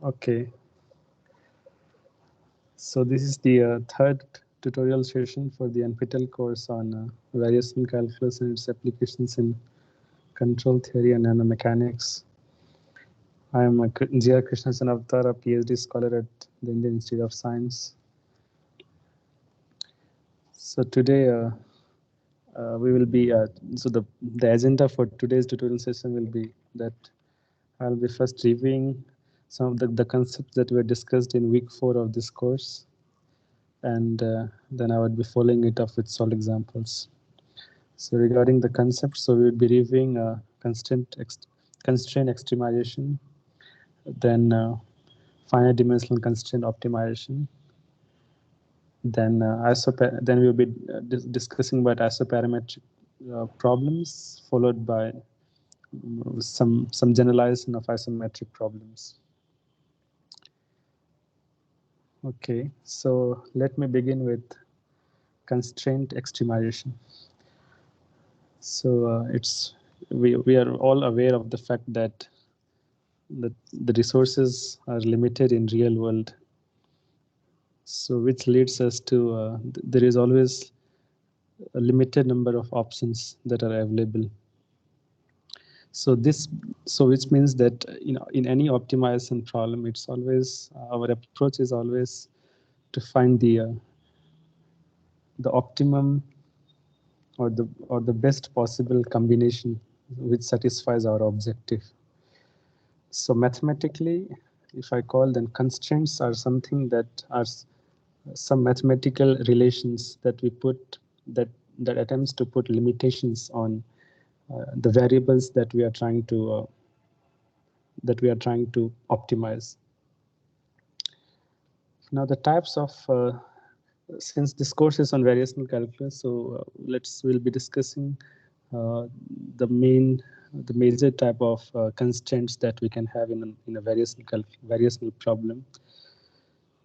Okay, so this is the third tutorial session for the NPTEL course on variational calculus and its applications in control theory and nanomechanics. I am G.R. Krishnasan Avatar, a PhD scholar at the Indian Institute of Science. So today we will be, so the agenda for today's tutorial session will be that I'll be first reviewing some of the concepts that were discussed in week 4 of this course. And then I would be following it up with solved examples. So regarding the concepts, so we would be reviewing constraint extremization, then finite dimensional constraint optimization, then then we will be discussing about isoperimetric problems, followed by some generalization of isometric problems. Okay, so let me begin with constraint extremization. So we are all aware of the fact that the resources are limited in real world. So which leads us to there is always a limited number of options that are available. So which means that in any optimization problem, it's always our approach is always to find the optimum or the best possible combination which satisfies our objective. So mathematically, if I call them constraints, are something that are some mathematical relations that we put that attempts to put limitations on the variables that we are trying to optimize. Now the types of since this course is on variational calculus, so we'll be discussing the major type of constraints that we can have in a variational problem.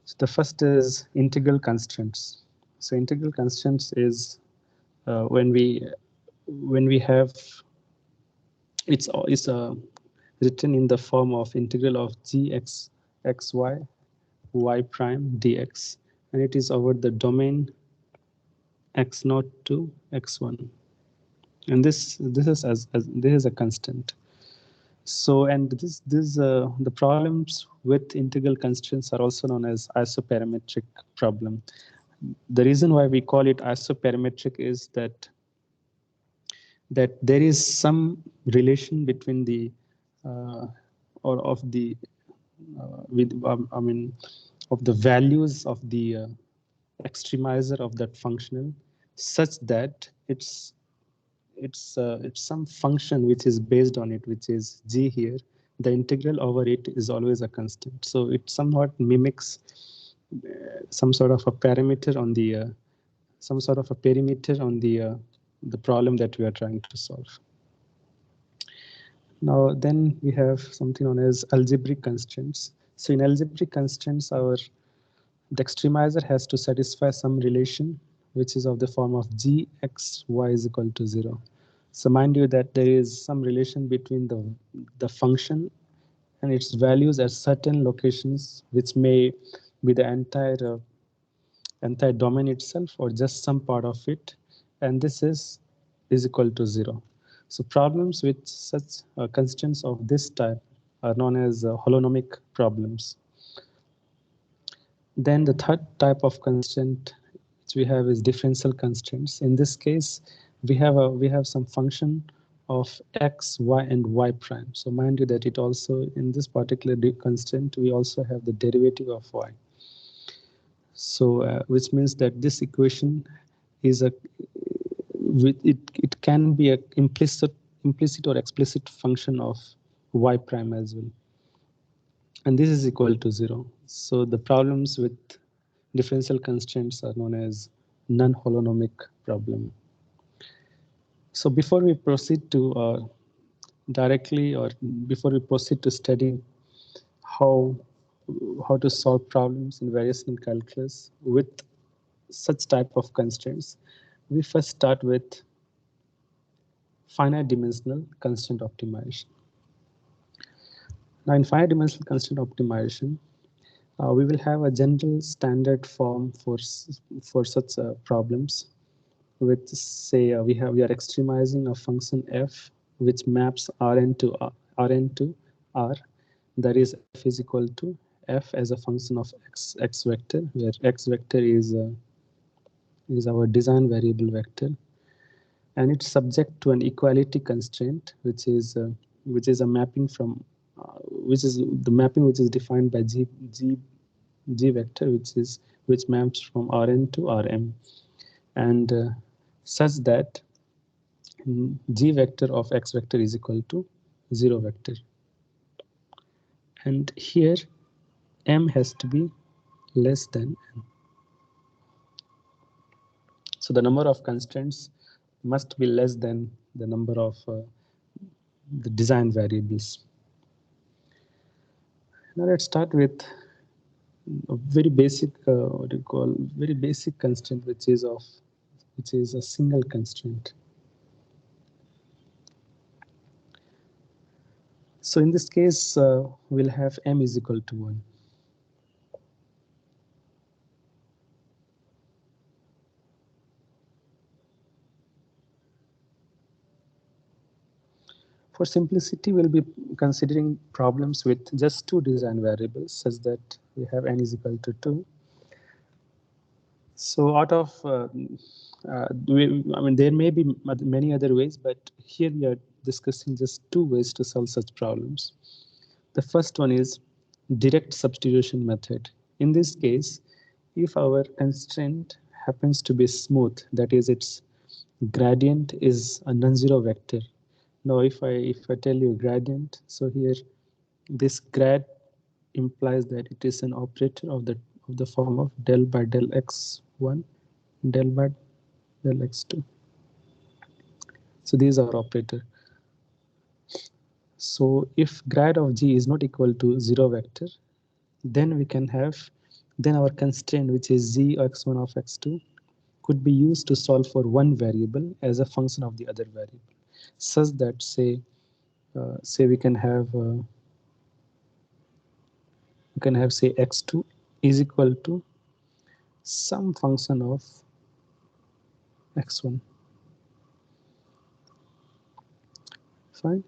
So the first is integral constraints. So integral constraints is when we have it's written in the form of integral of gx xy y prime dx, and it is over the domain x0 to x1, and this is a constant. So, and the problems with integral constraints are also known as isoperimetric problem. The reason why we call it isoperimetric is that there is some relation between the or of the of the values of the extremizer of that functional, such that it's some function which is based on it, which is g here. The integral over it is always a constant. So it somewhat mimics some sort of a parameter on the the problem that we are trying to solve. Now then we have something known as algebraic constraints. So in algebraic constraints, the extremizer has to satisfy some relation which is of the form of g x y is equal to 0. So mind you that there is some relation between the function and its values at certain locations, which may be the entire domain itself or just some part of it, and this is equal to 0. So problems with such constraints of this type are known as holonomic problems. Then the third type of constraint which we have is differential constraints. In this case, we have some function of x, y, and y prime. So mind you that it also, in this particular constraint, we also have the derivative of y. So which means that this equation is it can be an implicit or explicit function of y prime as well, and this is equal to 0. So the problems with differential constraints are known as non-holonomic problem. So before we proceed to before we proceed to study how to solve problems in variational calculus with such type of constraints, we first start with finite dimensional constraint optimization. Now in finite dimensional constraint optimization, we will have a general standard form for such problems. With say we are extremizing a function f which maps Rn to R. That is f is equal to f as a function of x vector, where x vector is our design variable vector, and it's subject to an equality constraint, which is a mapping from which is the mapping which is defined by g vector, which maps from Rn to Rm, and such that g vector of x vector is equal to 0 vector, and here m has to be less than n. So the number of constraints must be less than the number of the design variables. Now let's start with a very basic very basic constraint, which is a single constraint. So in this case, we'll have m is equal to 1. For simplicity, we'll be considering problems with just two design variables, such that we have n is equal to 2. So out of, there may be many other ways, but here we are discussing just two ways to solve such problems. The first one is direct substitution method. In this case, if our constraint happens to be smooth, that is, its gradient is a non-zero vector. Now, if I tell you gradient, so here this grad implies that it is an operator of the form of del by del x1, del by del x2. So these are operator. So if grad of g is not equal to 0 vector, then we can have, then our constraint, which is z x1 of x2, could be used to solve for one variable as a function of the other variable, such that say we can have say x2 is equal to some function of x1. Fine.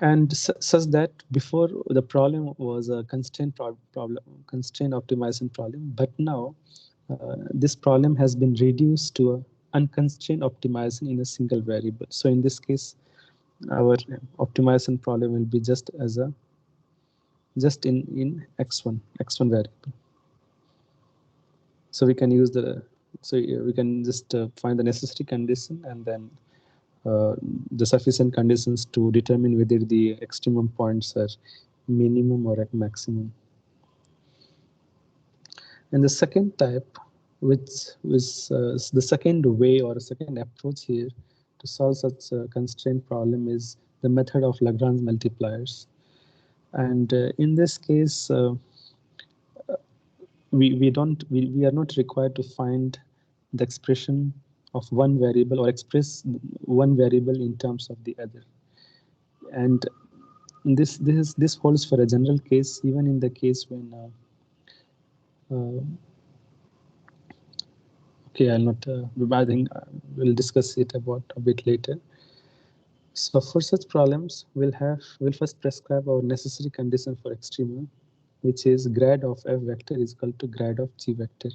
And such that before the problem was a constraint optimization problem, but now this problem has been reduced to a unconstrained optimization in a single variable. So in this case, our optimization problem will be just in x1 variable. So we can use we can just find the necessary condition, and then the sufficient conditions to determine whether the extremum points are minimum or at maximum. And the second type, which is the second way or second approach here to solve such a constraint problem, is the method of Lagrange multipliers. And in this case, we are not required to find the expression of one variable or express one variable in terms of the other. And this holds for a general case, even in the case when okay, I'll not. I think we'll discuss it about a bit later. So for such problems, we'll first prescribe our necessary condition for extrema, which is grad of f vector is equal to grad of g vector.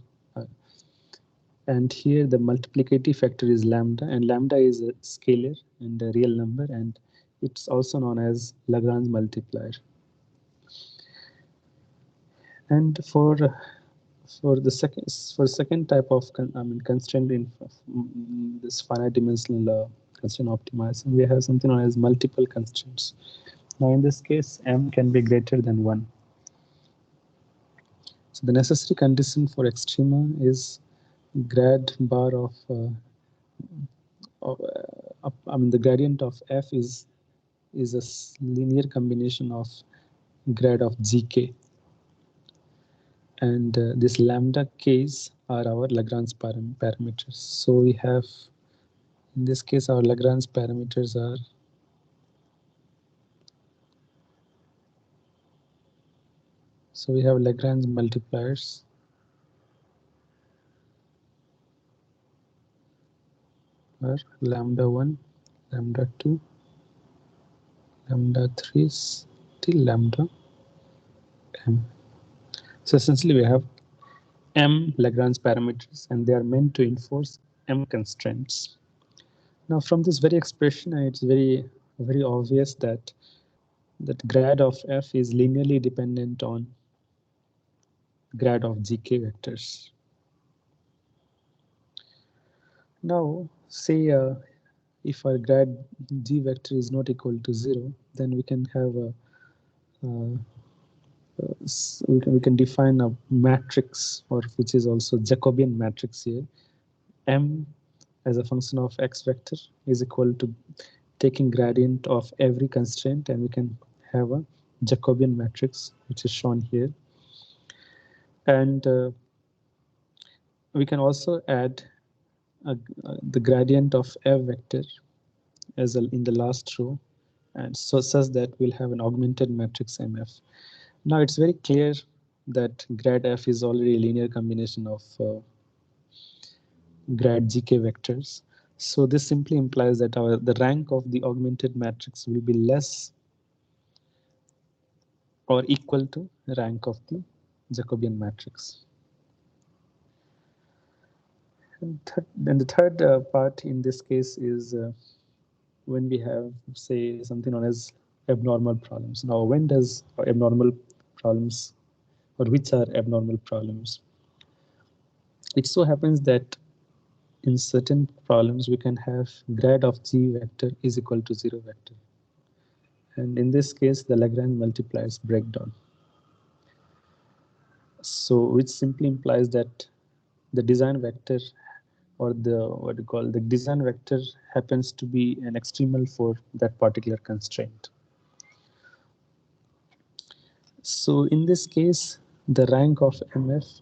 And here the multiplicative factor is lambda, and lambda is a scalar and a real number, and it's also known as Lagrange multiplier. And for the second type of constraint in this finite dimensional constraint optimization, we have something known as multiple constraints. Now in this case, m can be greater than 1. So the necessary condition for extrema is grad bar of the gradient of f is a linear combination of grad of gk, and this lambda k's are our Lagrange parameters. So we have, in this case, our Lagrange parameters are So we have Lagrange multipliers are lambda 1, lambda 2, lambda 3 till lambda m. So essentially we have m Lagrange parameters and they are meant to enforce m constraints. Now from this very expression, it's very obvious that grad of f is linearly dependent on grad of gk vectors. Now say if our grad g vector is not equal to 0, then we can have a we can define a matrix, or which is also Jacobian matrix here. M as a function of x vector is equal to taking gradient of every constraint, and we can have a Jacobian matrix, which is shown here. And we can also add the gradient of f vector as in the last row, and so such that we'll have an augmented matrix MF. Now it's very clear that grad f is already a linear combination of grad gk vectors. So this simply implies that the rank of the augmented matrix will be less or equal to rank of the Jacobian matrix. And the third part in this case is when we have, say, something known as abnormal problems. Now, when does abnormal problems, or which are abnormal problems? It so happens that in certain problems we can have grad of g vector is equal to 0 vector. And in this case, the Lagrange multipliers break down. So which simply implies that the design vector, or the design vector, happens to be an extremal for that particular constraint. So in this case, the rank of MF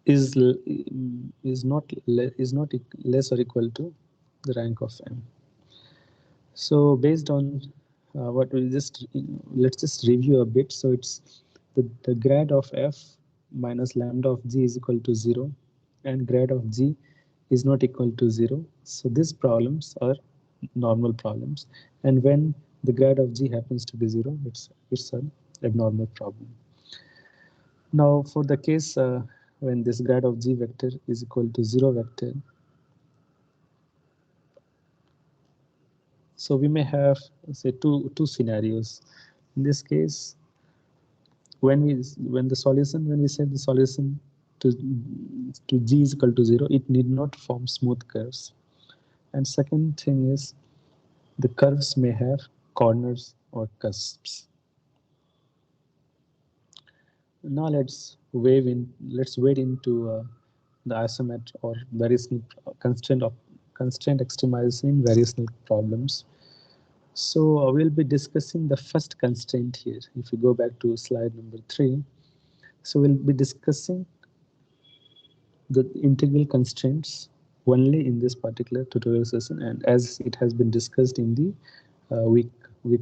is not less or equal to the rank of M. So based on what we just, let's just review a bit. So it's the grad of f minus lambda of g is equal to 0, and grad of g is not equal to 0. So these problems are normal problems, and when the grad of g happens to be 0, it's an abnormal problem. Now for the case when this grad of g vector is equal to 0 vector, so we may have, say, two scenarios. In this case, when we set the solution to g is equal to 0, it need not form smooth curves. And second thing is, the curves may have corners or cusps. Now let's wade into the isometric or variational constraint extremization in variational problems. So we'll be discussing the first constraint here. If you go back to slide number 3, so we'll be discussing the integral constraints only in this particular tutorial session, and as it has been discussed in the week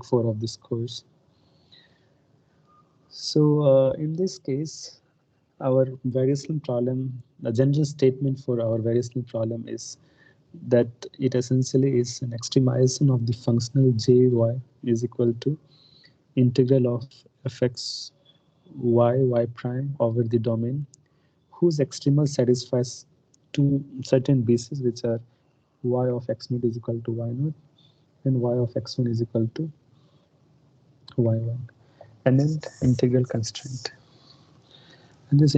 4 of this course. So in this case, our variational problem, the general statement for our variational problem is that it essentially is an extremization of the functional jy is equal to integral of fx y prime over the domain whose extremal satisfies two certain bases, which are y of x naught is equal to y naught and y of x1 is equal to y1, and then integral constraint. And this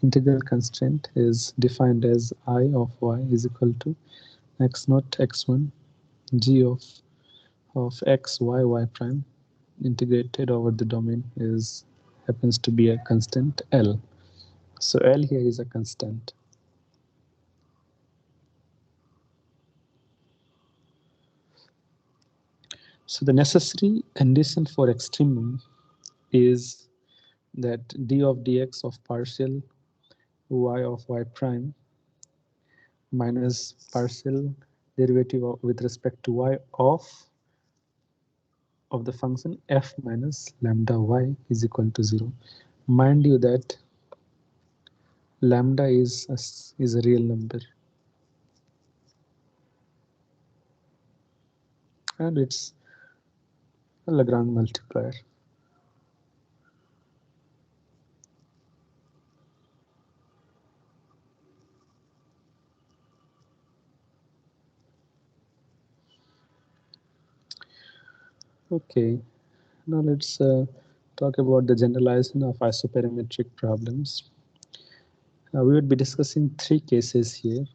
integral constraint is defined as I of y is equal to x naught x1 g of x y prime integrated over the domain is happens to be a constant L. So L here is a constant. So the necessary condition for extremum is that d of dx of partial y of y prime minus partial derivative with respect to y of of the function f minus lambda y is equal to 0. Mind you that lambda is a real number, and it's a Lagrange multiplier. Okay, now let's talk about the generalization of isoperimetric problems. We would be discussing 3 cases here.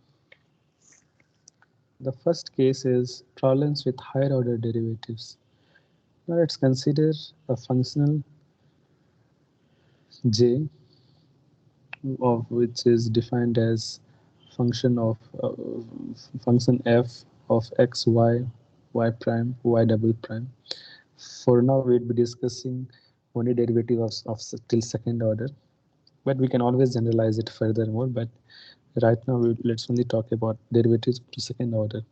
The first case is problems with higher order derivatives. Now let's consider a functional j of which is defined as function of function f of x, y prime, y double prime. For now, we'll be discussing only derivative of till second order, but we can always generalize it furthermore. But right now, let's only talk about derivatives to second order.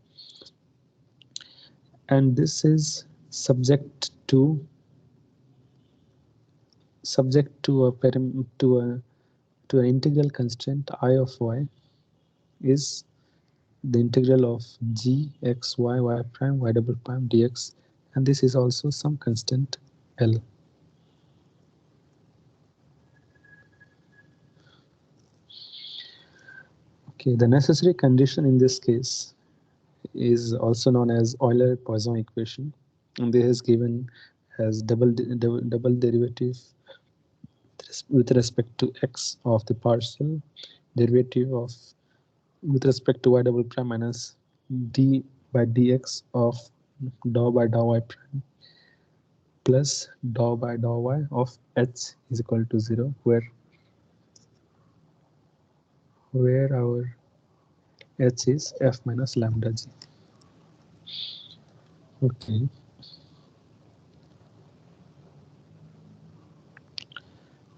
And this is subject to to an integral constraint I of y is the integral of g x y prime y double prime dx, and this is also some constant L. Okay, the necessary condition in this case is also known as Euler-Poisson equation, and this is given as double derivative with respect to x of the partial derivative of with respect to y double prime minus d by dx of dou by dou y prime plus dou by dou y of h is equal to 0, where our h is f minus lambda g. Okay.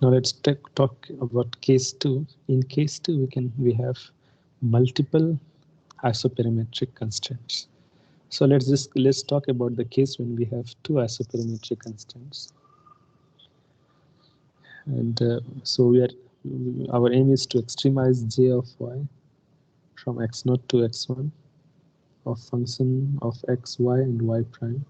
Now let's talk about case 2. In case 2, we have multiple isoperimetric constraints. So let's talk about the case when we have 2 isoperimetric constraints. And so our aim is to extremize j of y from x0 to x1 of function of x, y, and y prime,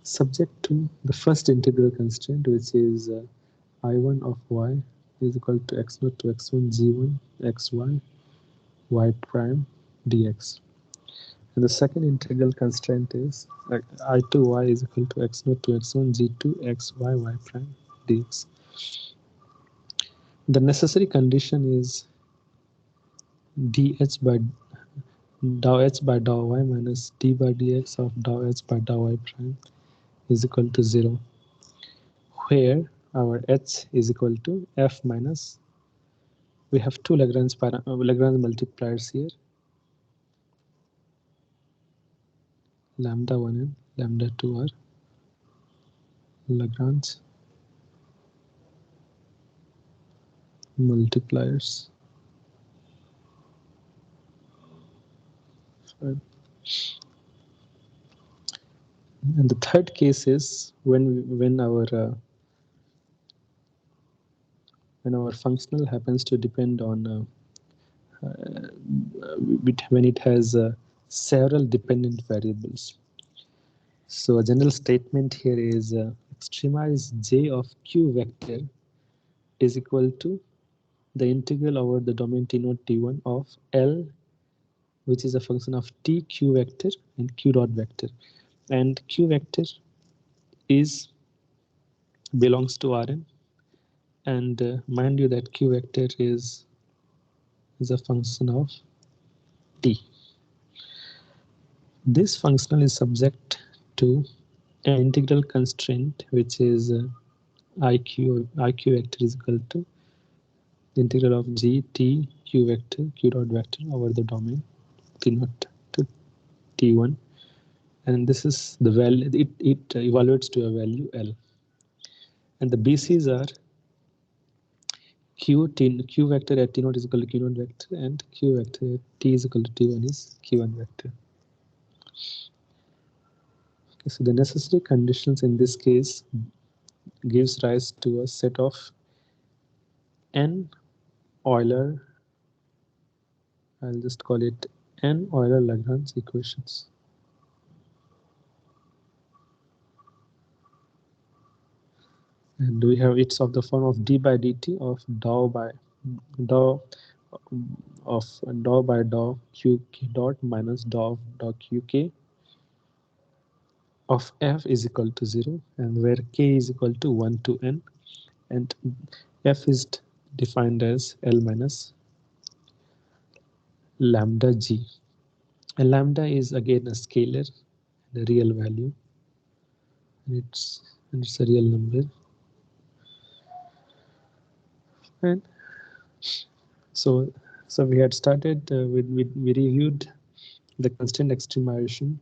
subject to the first integral constraint, which is I1 of y is equal to x0 to x1 g1 xy y prime dx. And the second integral constraint is I2y is equal to x0 to x1 g2 xy y prime dx. The necessary condition is dh by dou h by dou y minus d by dx of dou h by dou y prime is equal to 0, where our h is equal to f minus, we have two Lagrange multipliers here, lambda 1 and lambda 2 are Lagrange multipliers. And the third case is when our functional happens to depend on when it has several dependent variables. So a general statement here is extremize j of q vector is equal to the integral over the domain t0 t1 of L, which is a function of t q vector and q dot vector, and q vector is belongs to Rn, and mind you that q vector is a function of t. This functional is subject to an integral constraint, which is iq vector is equal to the integral of g t q vector q dot vector over the domain t0 to t1, and this is the value, it evaluates to a value L, and the BCs are q vector at t0 is equal to q0 vector, and q vector at t is equal to t1 is q1 vector. Okay, so the necessary conditions in this case gives rise to a set of n Euler, I'll just call it n Euler-Lagrange equations. And we have it's of the form of d by dt of dou by dou of dou by dou q k dot minus dou q k of f is equal to 0, and where k is equal to 1 to n, and f is defined as L minus lambda g. A lambda is again a scalar, the real value, and it's a real number. And so we had started we reviewed the constant extremization.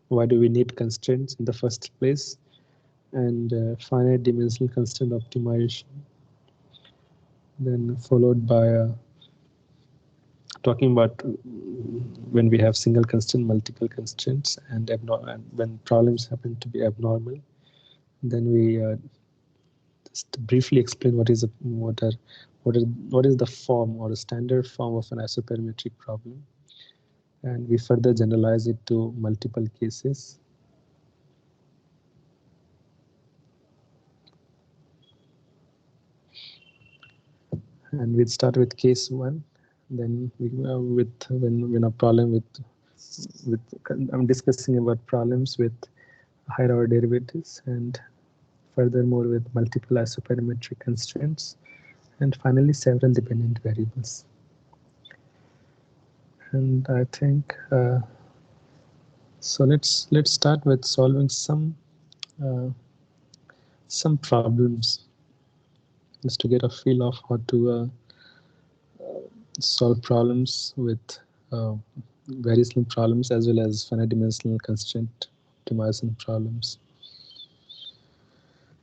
Why do we need constraints in the first place? And finite dimensional constant optimization. Then followed by talking about when we have single constraint, multiple constraints, and when problems happen to be abnormal. Then we just briefly explain what is the form or a standard form of an isoperimetric problem, and we further generalize it to multiple cases. And we'd start with case one. Then we with when a problem with I'm discussing about problems with higher order derivatives, and furthermore with multiple isoperimetric constraints, and finally several dependent variables. And I think so. Let's start with solving uh, some problems, just to get a feel of how to solve problems with uh, variational problems as well as finite dimensional constraint optimizing problems.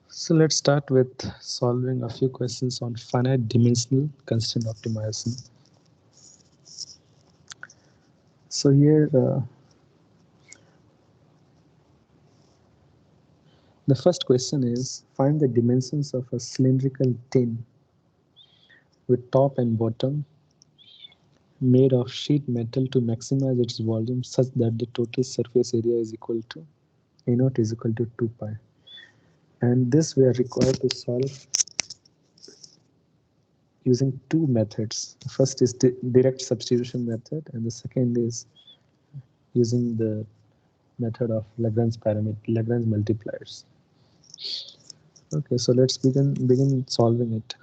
So let's start with solving a few questions on finite dimensional constraint optimizing. So here the first question is, find the dimensions of a cylindrical tin with top and bottom made of sheet metal to maximize its volume such that the total surface area is equal to A naught is equal to 2 pi. And this we are required to solve using two methods. The first is the direct substitution method, and the second is using the method of Lagrange Lagrange multipliers. Okay, so let's begin solving it.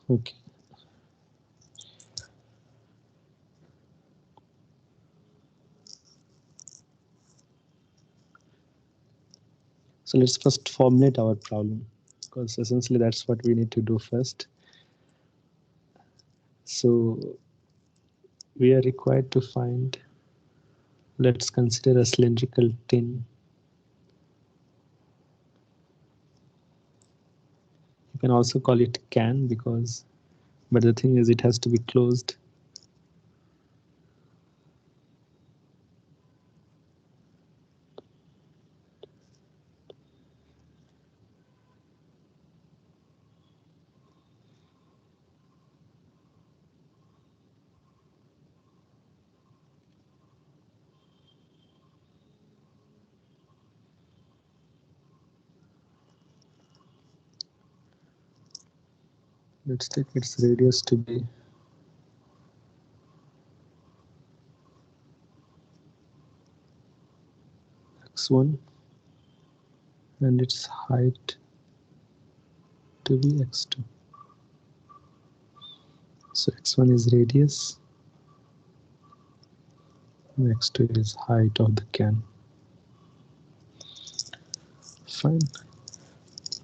Okay. So let's first formulate our problem, because essentially that's what we need to do first. So we are required to find, let's consider a cylindrical tin. You can also call it can, because, but the thing is it has to be closed. Let's take its radius to be x1 and its height to be x2. So x1 is radius and x2 is height of the can. Fine.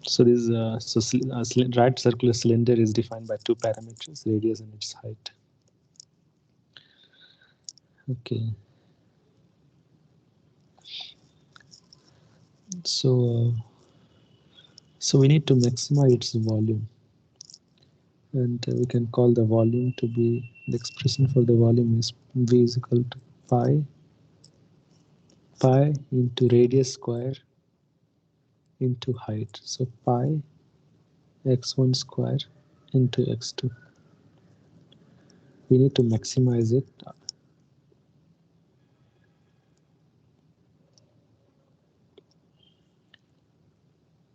So this right circular cylinder is defined by two parameters, radius and its height. Okay. So, so we need to maximize its volume, and we can call the volume to be, the expression for the volume is v is equal to pi into radius square into height. So pi x1 square into x2. We need to maximize it.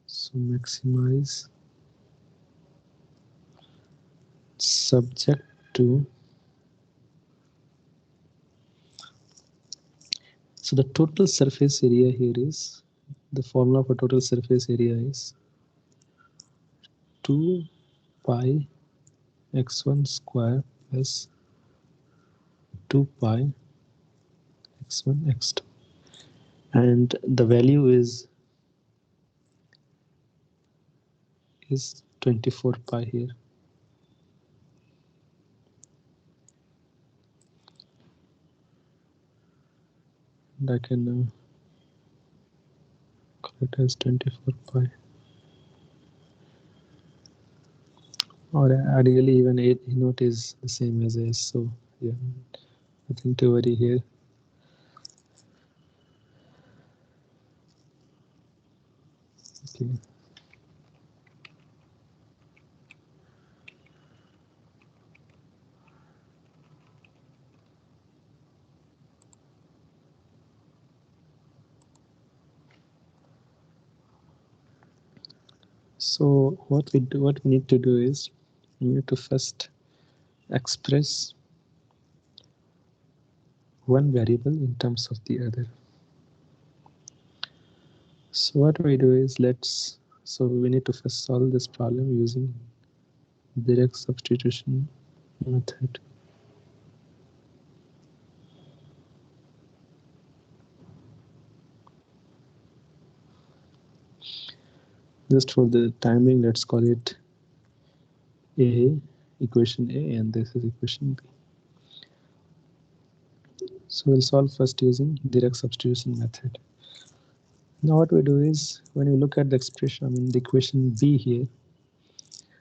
So maximize subject to, so the total surface area here is, the formula for total surface area is 2 pi x1 square plus 2 pi x1 x2, and the value is 24 pi here. And I can call it as 24 pi, or ideally even a note is the same as s. So yeah, nothing to worry here. Okay. So what we need to do is we need to first express one variable in terms of the other. So what we do is so we need to first solve this problem using direct substitution method. Just for the timing, let's call it A, equation A, and this is equation B. So we'll solve first using direct substitution method. Now what we do is, when you look at the expression, I mean the equation B here,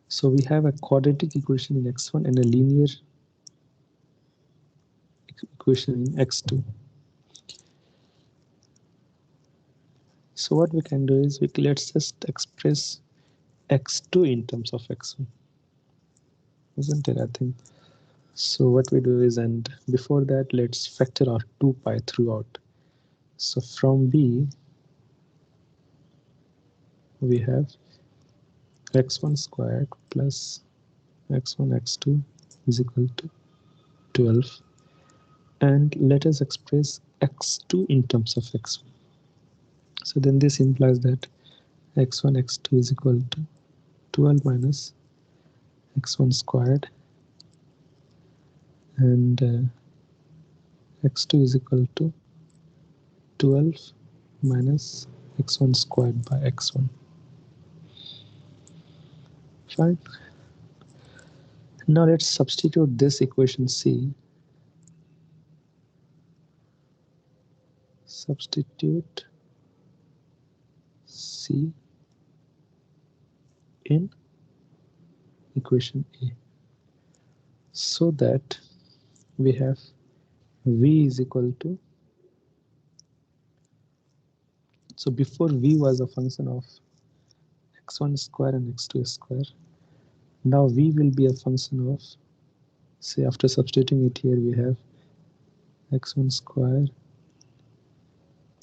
so we have a quadratic equation in x1 and a linear equation in x2. So what we can do is, let's just express x2 in terms of x1, isn't it? I think so. What we do is, and before that, let's factor our 2 pi throughout. So from B, we have x1 squared plus x1 x2 is equal to 12, and let us express x2 in terms of x1. So then this implies that x1 x2 is equal to 12 minus x1 squared, and x2 is equal to 12 minus x1 squared by x1. Fine. Now let's substitute this equation C. Substitute C in equation A, so that we have V is equal to, so before V was a function of x1 square and x2 square, now V will be a function of, say after substituting it here, we have x1 square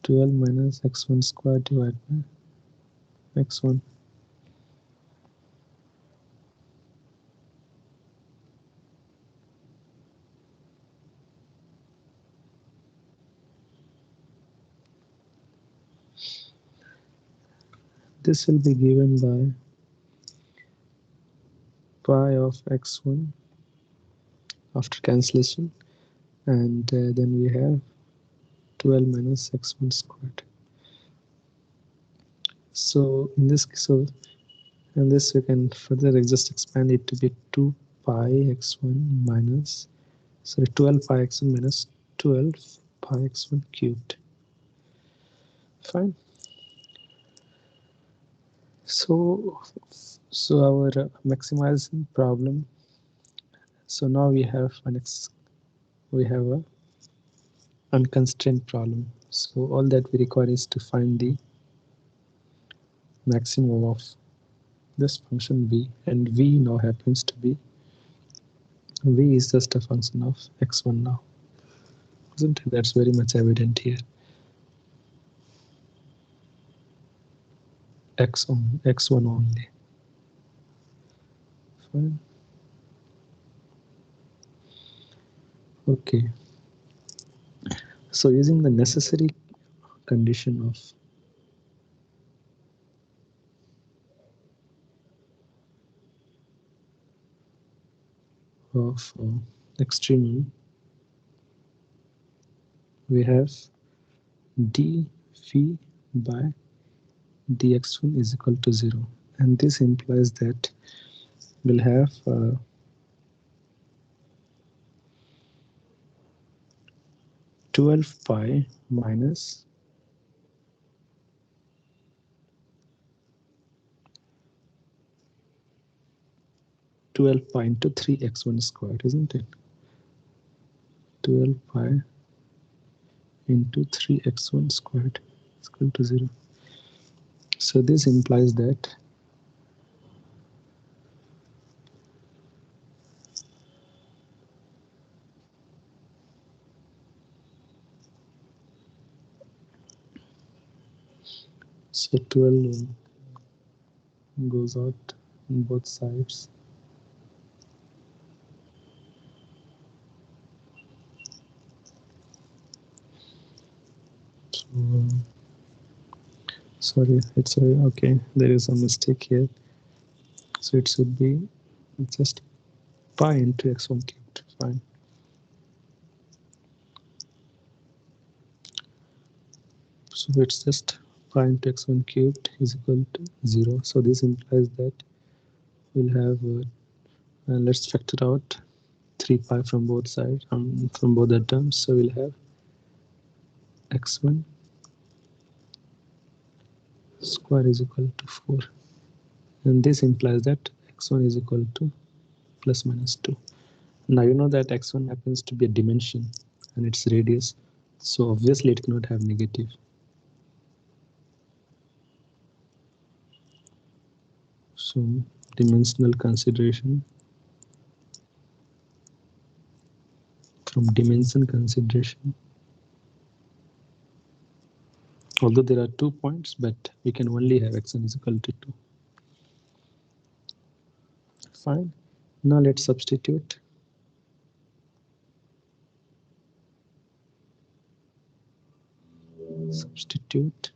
12 minus x1 square divided by x1. This will be given by pi of x1 after cancellation, and then we have 12 minus x1 squared. So in this, so and this we can further just expand it to be 2 pi x1 minus, sorry, 12 pi x1 minus 12 pi x1 cubed. Fine. So our maximizing problem. So now we have we have a unconstrained problem. So all that we require is to find the maximum of this function v, and v now happens to be v is just a function of x1 now, isn't it? That's very much evident here. x1 only. Fine. Okay. So using the necessary condition of extremum, we have d phi by dx1 is equal to 0, and this implies that we'll have 12 pi minus 12 pi into 3x1 squared, isn't it? 12 pi into 3x1 squared is equal to 0. So this implies that so 12 goes out on both sides. So, sorry, it's okay. There is a mistake here. So it should be just pi into x1 cubed. Fine. So it's just pi into x1 cubed is equal to 0. So this implies that we'll have, let's factor out 3 pi from both sides, from both the terms. So we'll have x1 square is equal to 4. And this implies that x1 is equal to plus minus 2. Now you know that x1 happens to be a dimension and its radius. So obviously it cannot have negative. So dimensional consideration, from dimension consideration, although there are 2 points, but we can only have x1 is equal to 2. Fine. Now let's substitute. Substitute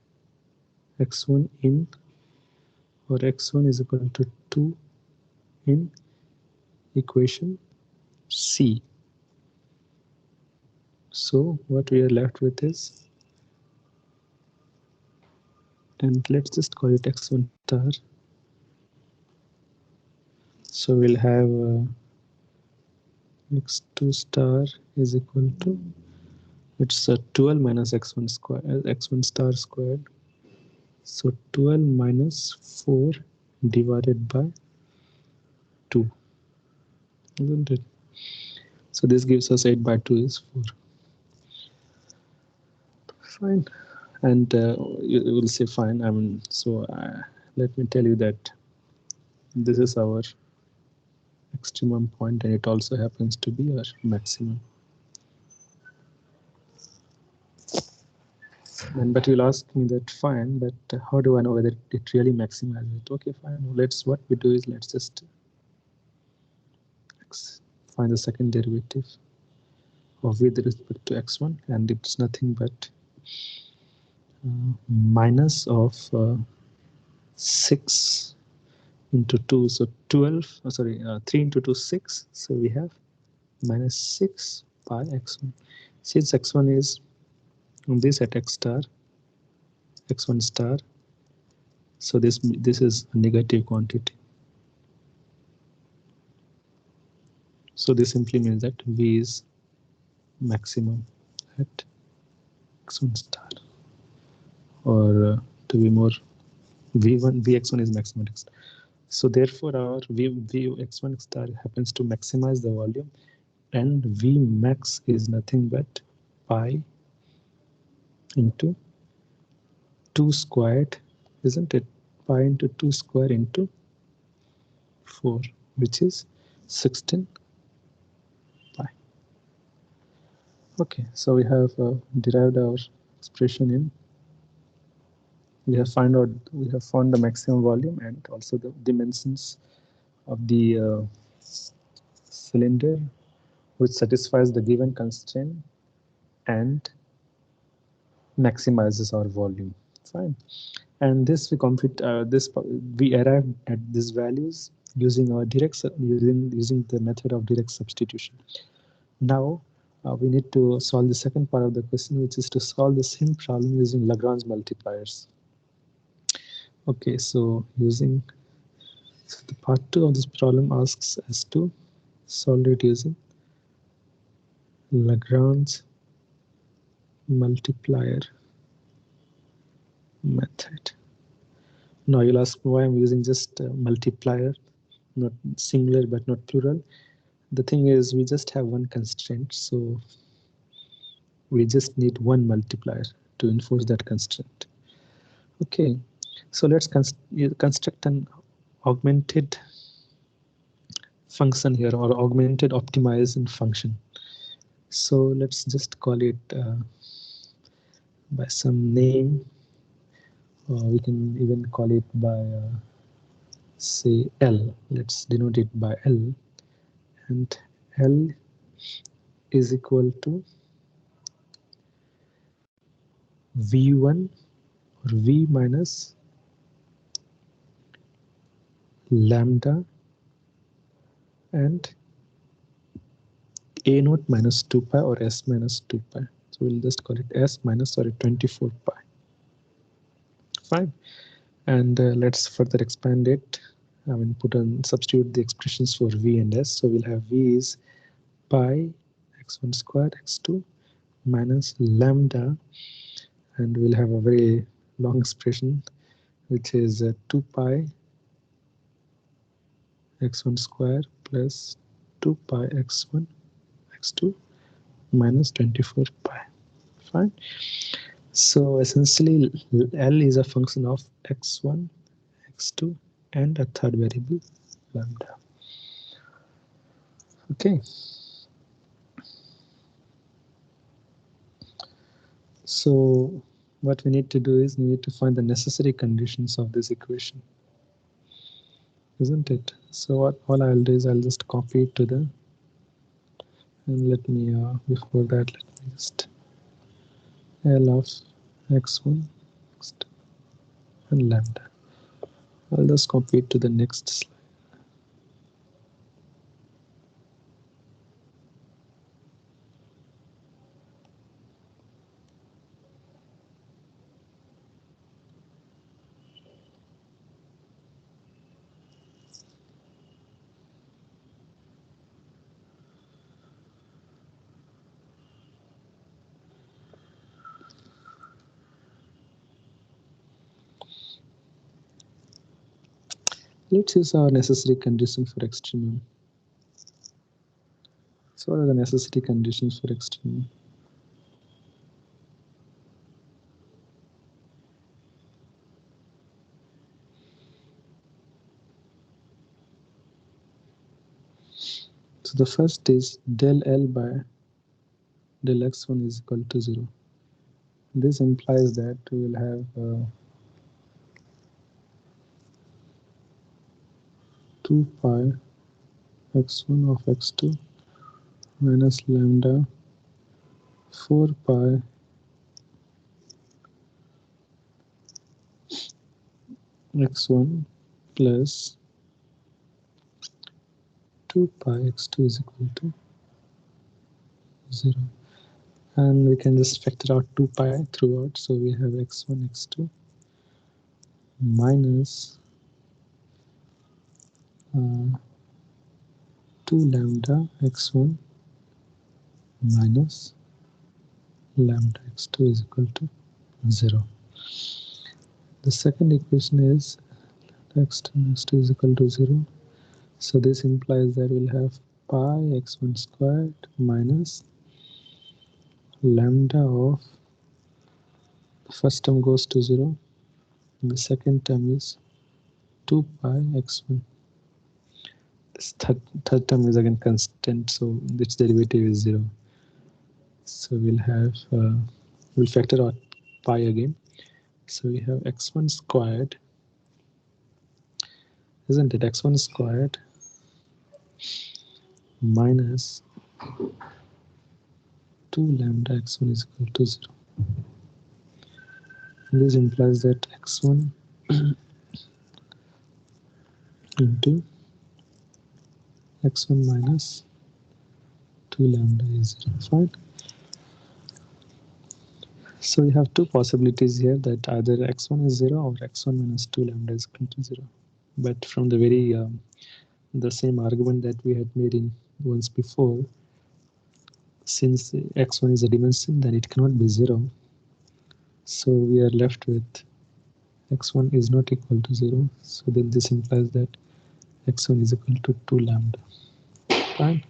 x1 in, or x1 is equal to 2 in equation C. So what we are left with is, and let's just call it x1 star. So we'll have x2 star is equal to, it's 12 minus x1 square, x1 star squared. So 12 minus 4 divided by 2, isn't it? So this gives us 8 by 2 is 4. Fine. And you will say fine. I mean, so let me tell you that this is our extremum point, and it also happens to be our maximum. But you'll ask me that fine, but how do I know whether it really maximizes it? Okay, fine. What we do is let's just find the second derivative of with respect to x1, and it's nothing but minus of 6 into 2, so 12, 3 into 2, 6. So we have minus 6 pi x1. Since x1 is this at x star, x1 star, so this is a negative quantity. So this simply means that v is maximum at x1 star, or to be more v1 vx1 is maximum x. So therefore our vx1 star happens to maximize the volume, and vmax is nothing but pi into 2 squared, isn't it? Pi into 2 square into 4, which is 16 pi. Okay, so we have derived our expression in. We have found the maximum volume and also the dimensions of the cylinder, which satisfies the given constraint and maximizes our volume. Fine. And this we compute we arrived at these values using our using the method of direct substitution. Now we need to solve the second part of the question, which is to solve the same problem using Lagrange multipliers. Okay, so the part 2 of this problem asks us to solve it using Lagrange multiplier method. Now you'll ask why I'm using just multiplier, not singular but not plural. The thing is, we just have one constraint, so we just need one multiplier to enforce that constraint. Okay, so let's construct an augmented function here, or augmented optimizing function. So let's just call it by some name. We can even call it by say L. Let's denote it by L, and L is equal to V1 or V minus lambda and A naught minus 2 pi or S minus 2 pi. So we'll just call it S minus 24 pi. Fine. And let's further expand it. Substitute the expressions for V and S. So we'll have V is pi x1 square x2 minus lambda, and we'll have a very long expression which is 2 pi x1 square plus 2 pi x1 x2 minus 24 pi. Fine. So essentially L is a function of x1, x2 and a third variable lambda. Okay. So what we need to do is we need to find the necessary conditions of this equation, isn't it? So what all I'll do is I'll just copy it to the, and let me before that let me just L of x1, x2 and lambda. I'll just copy it to the next slide. Let's use our necessary condition for extremum. So what are the necessary conditions for extremum? So the first is del L by del x1 is equal to 0. This implies that we will have 2 pi x1 of x2 minus lambda 4 pi x1 plus 2 pi x2 is equal to 0. And we can just factor out 2 pi throughout. So we have x1, x2 minus 2 lambda x1 minus lambda x2 is equal to 0. The second equation is x2 is equal to 0. So this implies that we'll have pi x1 squared minus lambda of the first term goes to 0, and the second term is 2 pi x1. This third term is again constant, so its derivative is 0. So we'll have, we'll factor out pi again. So we have x1 squared, isn't it? X1 squared minus 2 lambda x1 is equal to 0. This implies that x1 into x1 minus 2 lambda is 0. Fine. So we have two possibilities here, that either x1 is 0 or x1 minus 2 lambda is equal to 0. But from the very the same argument that we had made in once before, since x1 is a dimension, then it cannot be 0. So we are left with x1 is not equal to 0. So then this implies that x1 is equal to 2 lambda. Fine.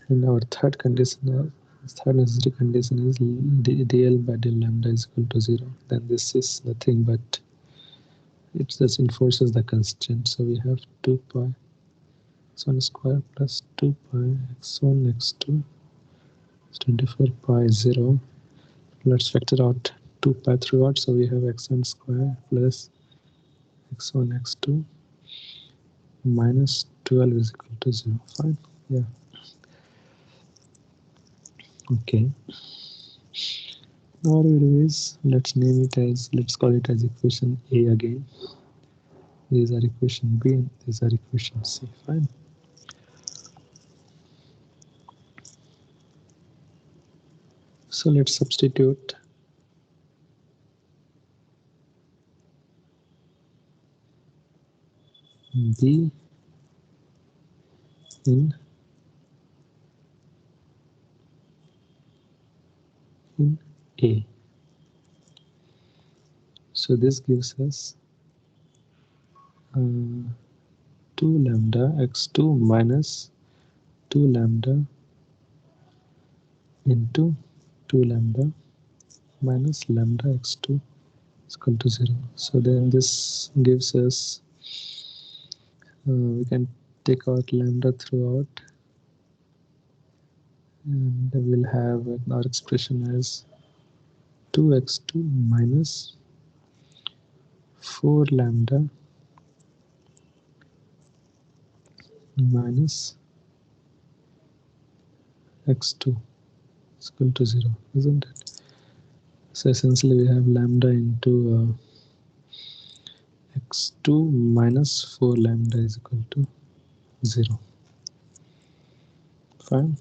And our third condition, third necessary condition is dl by del lambda is equal to 0. Then this is nothing but it just enforces the constraint. So we have 2 pi x1 square plus 2 pi x1 x2 is 24 pi 0. Let's factor out 2 pi throughout. So we have x1 square plus x1 x2 minus 12 is equal to 0. Fine. Yeah. Okay. Now what we do is, let's name it as, let's call it as equation A again. These are equation B and these are equation C. Fine. So let's substitute B in A. So this gives us 2 lambda x2 minus 2 lambda into 2 lambda minus lambda x2 is equal to 0. So then this gives us, we can take out lambda throughout, and we'll have our expression as 2x2 minus 4 lambda minus x2 is equal to 0, isn't it? So essentially we have lambda into x2 minus 4 lambda is equal to 0. Fine.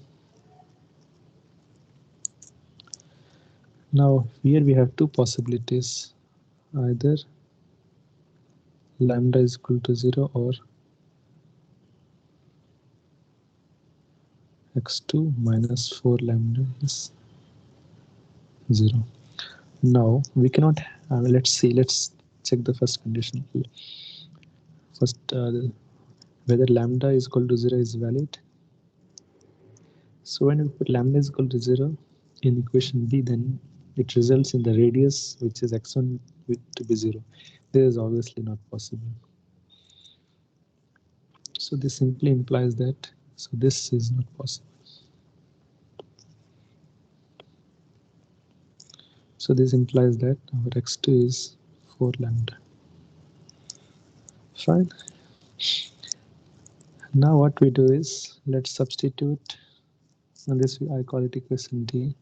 Now here we have two possibilities, either lambda is equal to 0 or x2 minus 4 lambda is 0. Now we cannot, let's check the first condition. First, whether lambda is equal to 0 is valid. So when we put lambda is equal to 0 in equation B, then it results in the radius, which is x1, to be 0. This is obviously not possible. So this simply implies that, so this is not possible. So this implies that our x2 is 4 lambda. Fine. Now what we do is, let's substitute, and this I call it equation D,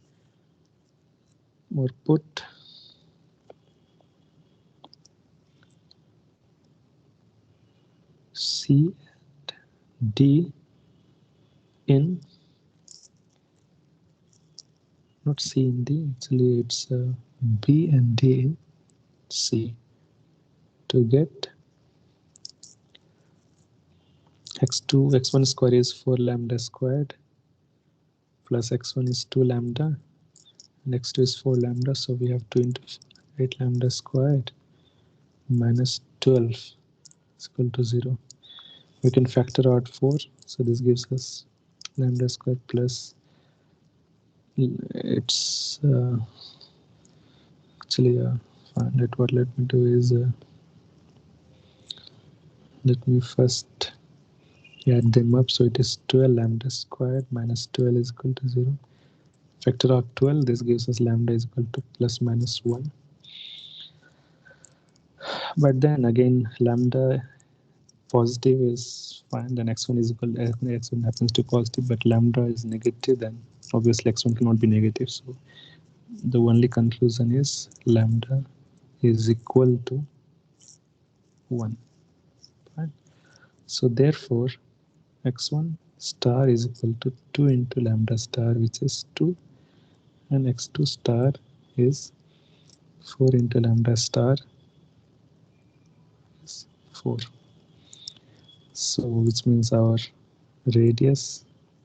or put C and D in, not C in D, actually it's B and D in C, to get x1 square is 4 lambda squared plus x1 is 2 lambda and x2 is 4 lambda, so we have 2 into 8 lambda squared minus 12 is equal to 0. We can factor out 4, so this gives us lambda squared plus it's actually fine. Let me do is let me first add them up. So it is 12 lambda squared minus 12 is equal to 0. Factor out 12, this gives us lambda is equal to plus minus 1. But then again, lambda positive is fine, then x1 is equal to x1 happens to positive, but lambda is negative, then obviously x1 cannot be negative. So the only conclusion is lambda is equal to 1. Right? So therefore, x1 star is equal to 2 into lambda star, which is 2, and x2 star is 4 into lambda star is 4. So which means our radius,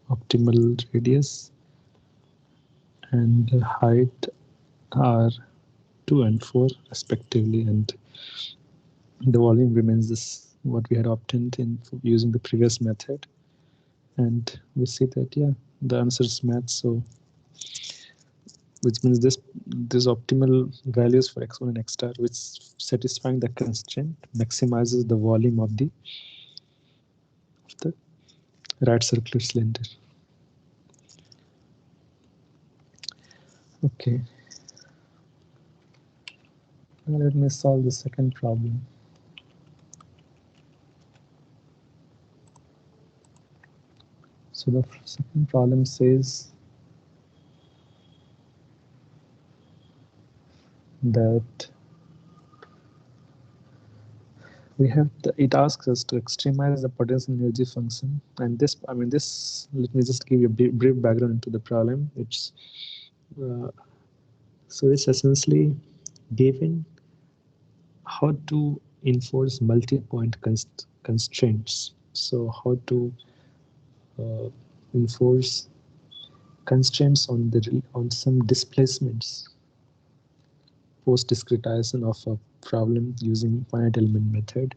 optimal radius and height are 2 and 4 respectively, and the volume remains this what we had obtained in using the previous method. And we see that the answer is match. So which means this optimal values for x1 and x star, which satisfying the constraint, maximizes the volume of the right circular cylinder. Okay, now let me solve the second problem. So the second problem says that we have it asks us to extremize the potential energy function, and this let me just give you a brief background into the problem. It's so it's essentially given how to enforce multi-point constraints. So how to enforce constraints on some displacements post discretization of a problem using finite element method.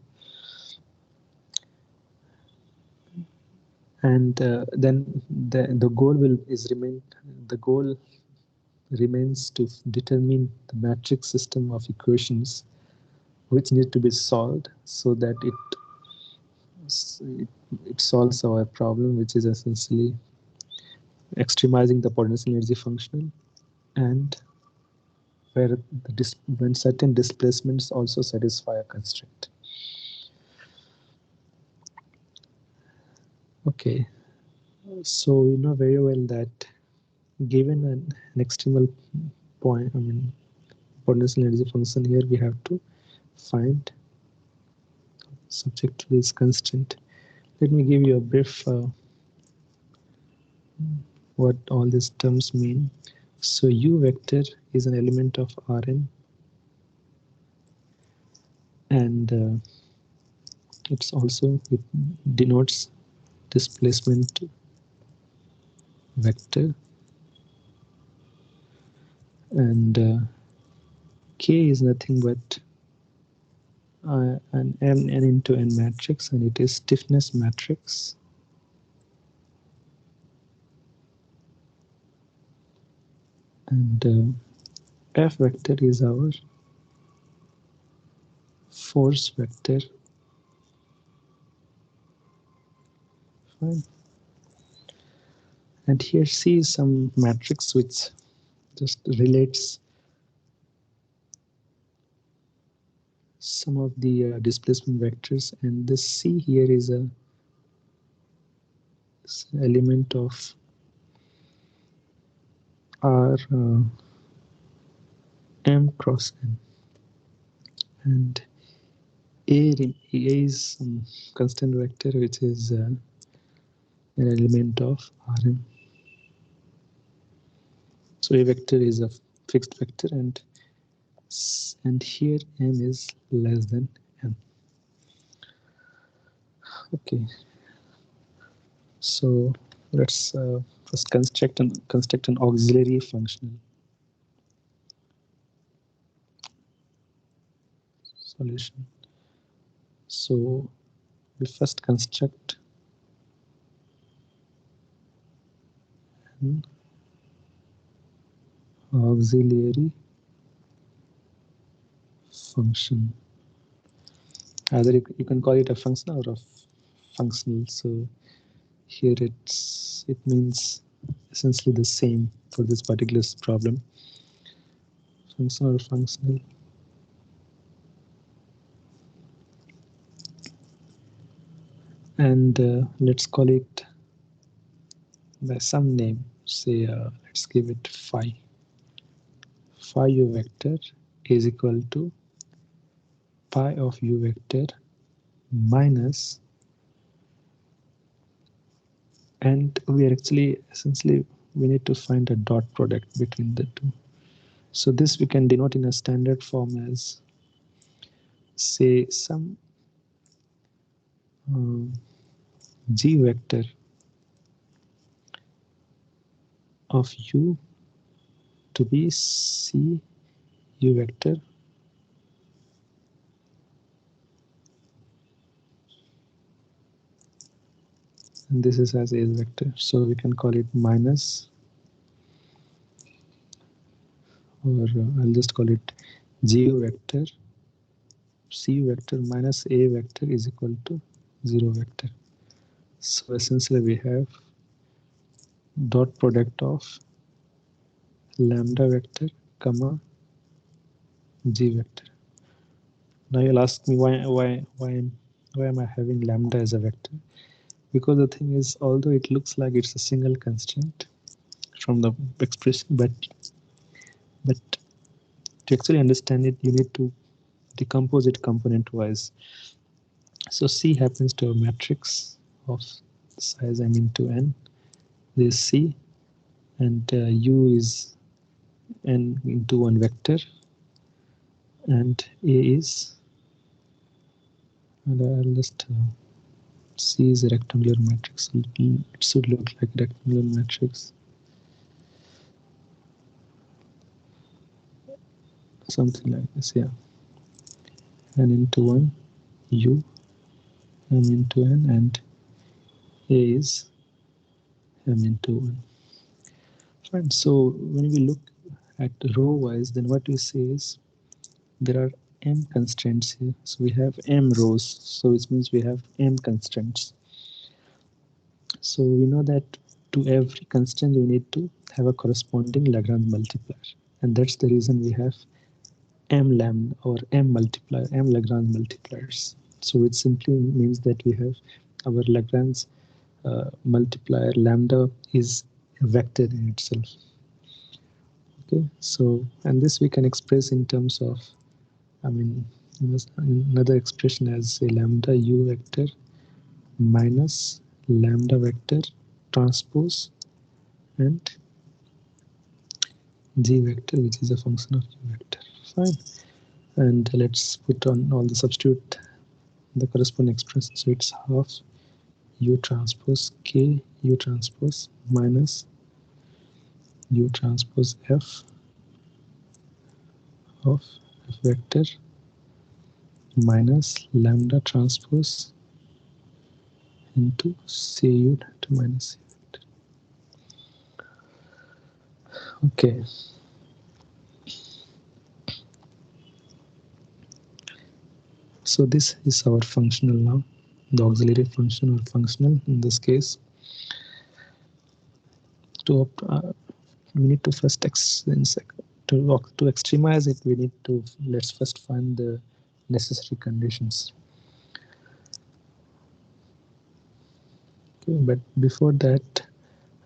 And then the goal remains to determine the matrix system of equations which need to be solved so that it solves our problem, which is essentially extremizing the potential energy function, and when certain displacements also satisfy a constraint. Okay, so we know very well that given an extremal point, potential energy function here, we have to find subject to this constraint. Let me give you a brief what all these terms mean. So U vector is an element of Rn, and it denotes displacement vector, and K is nothing but an n into n matrix, and it is stiffness matrix. And F vector is our force vector. Fine. And here C is some matrix which just relates some of the displacement vectors, and this C here is an element of R m cross n, and A is some constant vector which is an element of Rm. So A vector is a fixed vector, and here m is less than n. Okay, so let's first construct an auxiliary functional. solution. So we first construct an auxiliary function. Either you can call it a functional or a functional. So here it means essentially the same for this particular problem. Functional or functional. And let's call it by some name. Say let's give it phi. Phi u vector is equal to pi of u vector minus, and we are actually essentially we need to find a dot product between the two. So this we can denote in a standard form as, say, some g vector of u to be c u vector and this is as a vector. So we can call it minus, or I'll just call it g vector c vector minus a vector is equal to 0 vector. So essentially we have dot product of lambda vector comma g vector. Now you'll ask me why am I having lambda as a vector? Because the thing is, although it looks like it's a single constraint from the expression, but to actually understand it, you need to decompose it component wise. So C happens to a matrix of size m into n. This C, and U is n into 1 vector, and A is, and I'll just C is a rectangular matrix. It should look like a rectangular matrix. Something like this, yeah. N into 1, U, M into N, and A is M into 1. Fine. So when we look at row wise, then what we say is there are m constraints here. So we have m rows, so which means we have m constraints. So we know that to every constraint we need to have a corresponding Lagrange multiplier, and that's the reason we have m lambda or m multiplier, m Lagrange multipliers. So it simply means that we have our Lagrange multiplier lambda is a vector in itself. Okay, so and this we can express in terms of, I mean, another expression as a lambda u vector minus lambda vector transpose and g vector, which is a function of u vector. Fine. And let's put on all the substitute the corresponding expression. So it's half u transpose k u transpose minus u transpose f of f vector minus lambda transpose into cu to minus c vector. Okay. So this is our functional now, the auxiliary function or functional in this case. We need to first to extremize it. We need to let's first find the necessary conditions. Okay, but before that,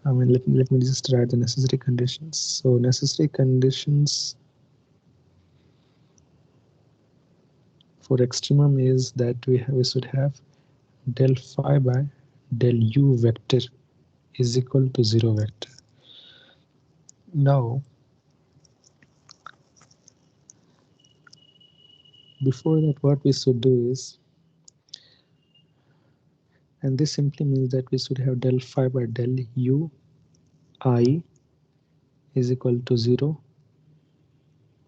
I mean, let me just write the necessary conditions. So necessary conditions for extremum is that we should have del phi by del u vector is equal to 0 vector. Now, before that, what we should do is, and this simply means that we should have del phi by del u I is equal to 0,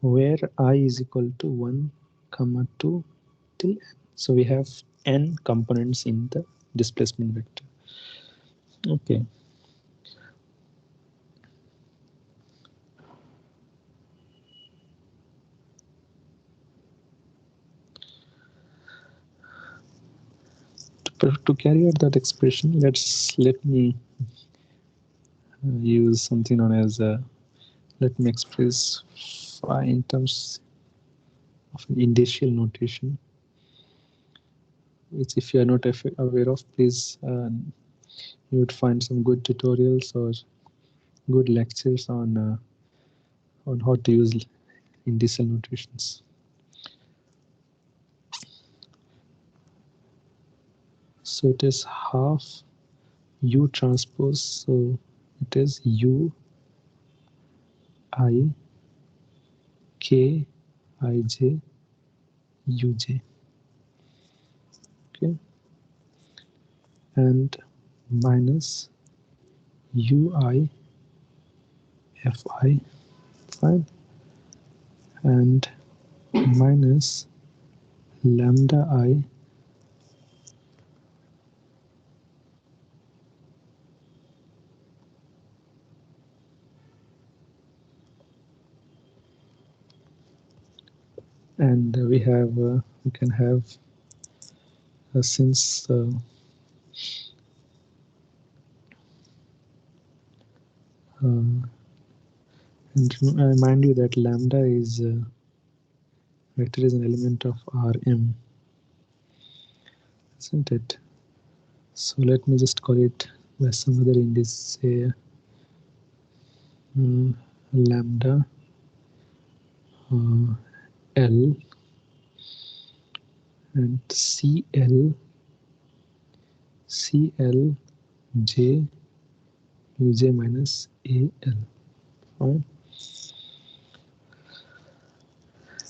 where I is equal to 1, 2, till n. So we have n components in the displacement vector. Okay. To carry out that expression, let me use something known as let me express phi in terms of an indicial notation, which if you are not aware of, please you would find some good tutorials or good lectures on how to use indicial notations. So it is half U transpose, so it is U I K I J U J. Okay, and minus U I F I, fine, and minus lambda I and we can have since and I remind you that lambda is vector is an element of Rm, isn't it? So let me just call it by some other indice, say lambda L and CL J Uj minus AL. Right?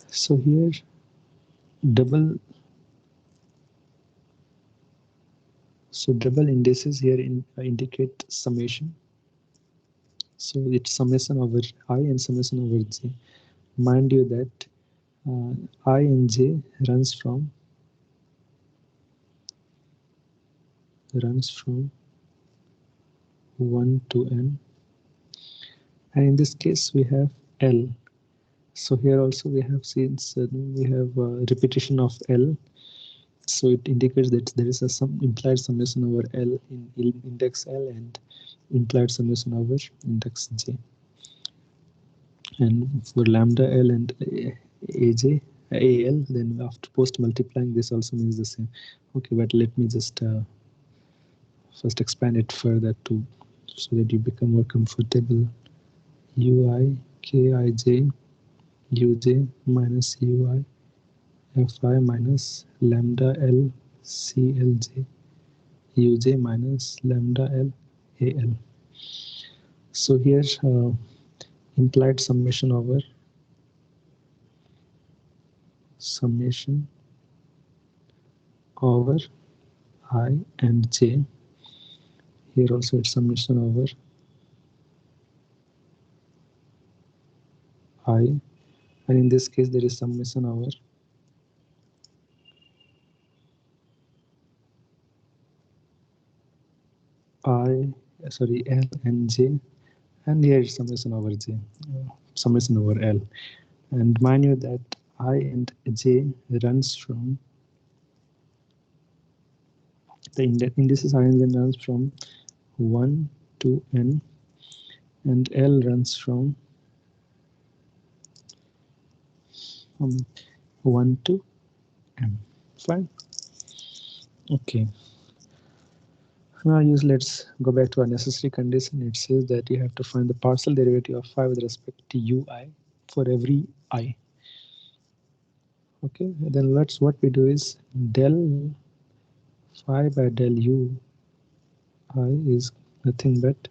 So here double double indices here indicate summation. So it's summation over I and summation over j. Mind you that I and j runs from 1 to n, and in this case we have L. So here also we have since we have repetition of L, so it indicates that there is a some implied summation over L in index L and implied summation over index j. And for lambda L and AJ AL, then after post multiplying this also means the same. Okay, but let me just first expand it further to so that you become more comfortable. Ui Kij Uj minus Ui Fi minus lambda L CLJ Uj minus lambda L AL. So here implied summation over I and j. Here also it's summation over I, and in this case there is summation over L and j, and here is summation over j, summation over L. And mind you that I and j runs from the indices I and j runs from 1 to n, and L runs from 1 to m. Fine. Okay. Now let's go back to our necessary condition. It says that you have to find the partial derivative of phi with respect to ui for every I. Okay, and then what we do is del phi by del u I is nothing but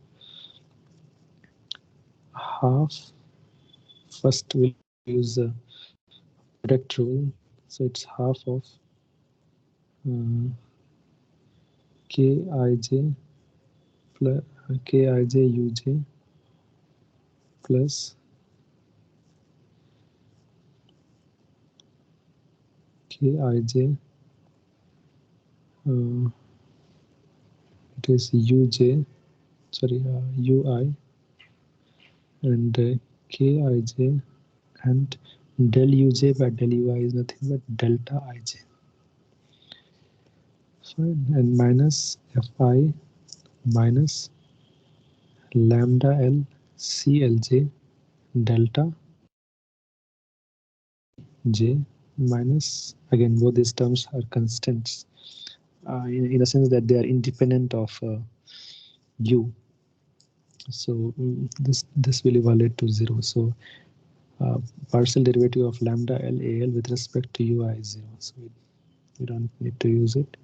half. First we'll use the product rule, so it's half of uh, kij plus kij uj plus Kij, it is Uj, sorry, Ui, and Kij, and del Uj by del Ui is nothing but delta Ij. Fine, and minus Fi minus lambda L CLJ delta Ij minus, again both these terms are constants, in a sense that they are independent of u. So this will evaluate to 0. So partial derivative of lambda L AL with respect to ui is 0. So we don't need to use it.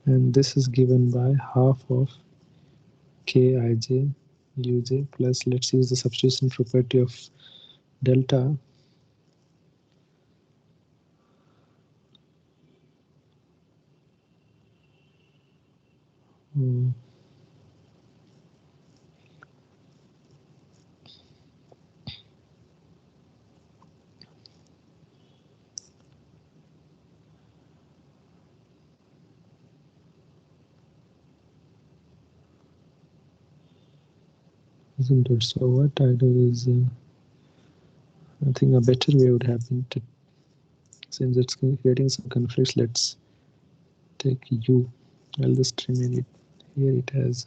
And this is given by half of Kij Uj plus, let's use the substitution property of delta. Hmm, isn't it? So what I do is, I think a better way would have been to, since it's creating some conflicts, let's take u. I'll just remain it here. It has,